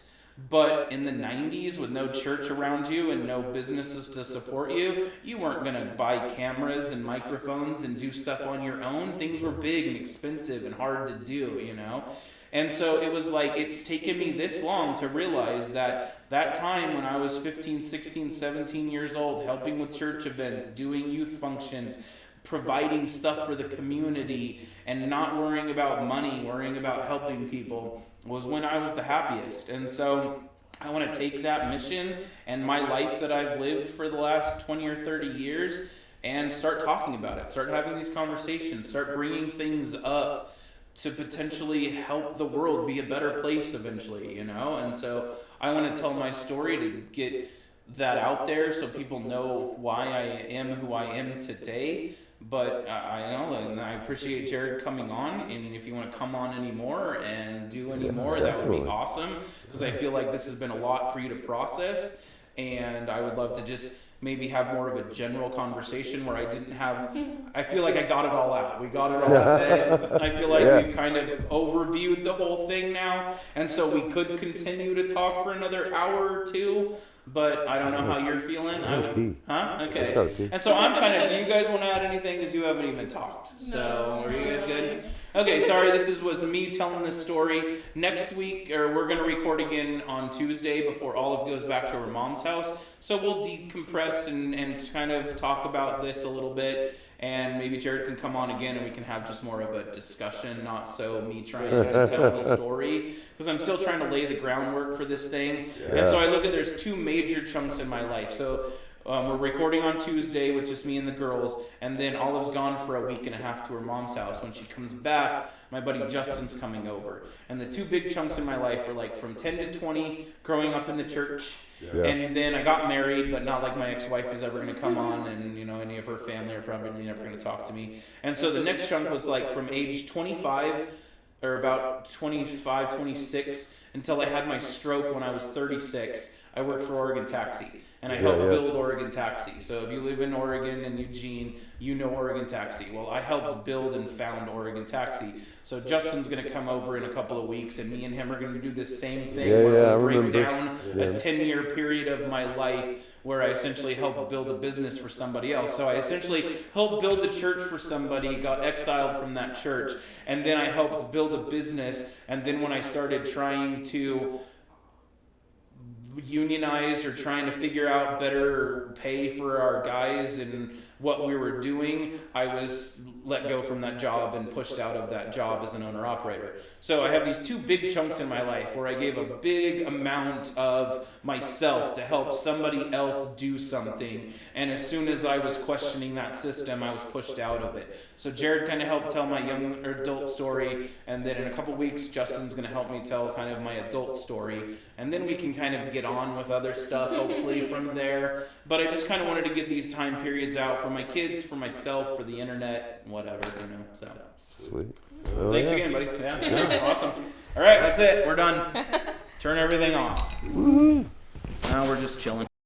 [SPEAKER 1] But in the 90s, with no church around you and no businesses to support you, you weren't going to buy cameras and microphones and do stuff on your own. Things were big and expensive and hard to do, you know? And so it was like, it's taken me this long to realize that time when I was 15, 16, 17 years old, helping with church events, doing youth functions, providing stuff for the community, and not worrying about money, worrying about helping people, was when I was the happiest. And so I want to take that mission and my life that I've lived for the last 20 or 30 years and start talking about it, start having these conversations, start bringing things up to potentially help the world be a better place eventually, you know? And so I want to tell my story to get that out there so people know why I am who I am today. But I know, and I appreciate Jared coming on, and if you want to come on anymore and do any more, that would be awesome, because I feel like this has been a lot for you to process, and I would love to just maybe have more of a general conversation where I feel like I got it all out. We got it all said. I feel like we've kind of overviewed the whole thing now, and so we could continue to talk for another hour or two, but I don't know how you're feeling. Okay. And so I'm kind of, do you guys want to add anything, because you haven't even talked? So, are you guys good? Okay, sorry, this was me telling this story. Next week, we're going to record again on Tuesday before Olive goes back to her mom's house. So we'll decompress and kind of talk about this a little bit. And maybe Jared can come on again and we can have just more of a discussion, not so me trying to tell the story. Because I'm still trying to lay the groundwork for this thing. Yeah. And so I look at, there's two major chunks in my life. So we're recording on Tuesday with just me and the girls, and then Olive's gone for a week and a half to her mom's house. When she comes back, my buddy Justin's coming over. And the two big chunks in my life are like from 10 to 20, growing up in the church. Yeah. And then I got married, but not like my ex-wife is ever going to come on, and you know, any of her family are probably never going to talk to me. And so the next chunk was like from age 25 or about 25, 26, until I had my stroke when I was 36. I worked for Oregon Taxi, and I helped build Oregon Taxi. So if you live in Oregon and Eugene, you know Oregon Taxi. Well, I helped build and found Oregon Taxi. So Justin's going to come over in a couple of weeks, and me and him are going to do the same thing where we break down a 10-year period of my life where I essentially helped build a business for somebody else. So I essentially helped build a church for somebody, got exiled from that church, and then I helped build a business. And then when I started trying to unionize or trying to figure out better pay for our guys and what we were doing, I was let go from that job and pushed out of that job as an owner-operator. So I have these two big chunks in my life where I gave a big amount of myself to help somebody else do something, and as soon as I was questioning that system, I was pushed out of it. So Jared kind of helped tell my young adult story, and then in a couple weeks, Justin's going to help me tell kind of my adult story, and then we can kind of get on with other stuff, hopefully, from there. But I just kind of wanted to get these time periods out for my kids, for myself, for the internet, whatever, so.
[SPEAKER 4] Sweet.
[SPEAKER 1] Thanks again, buddy. Yeah, awesome. All right, that's it. We're done. Turn everything off. Now we're just chilling.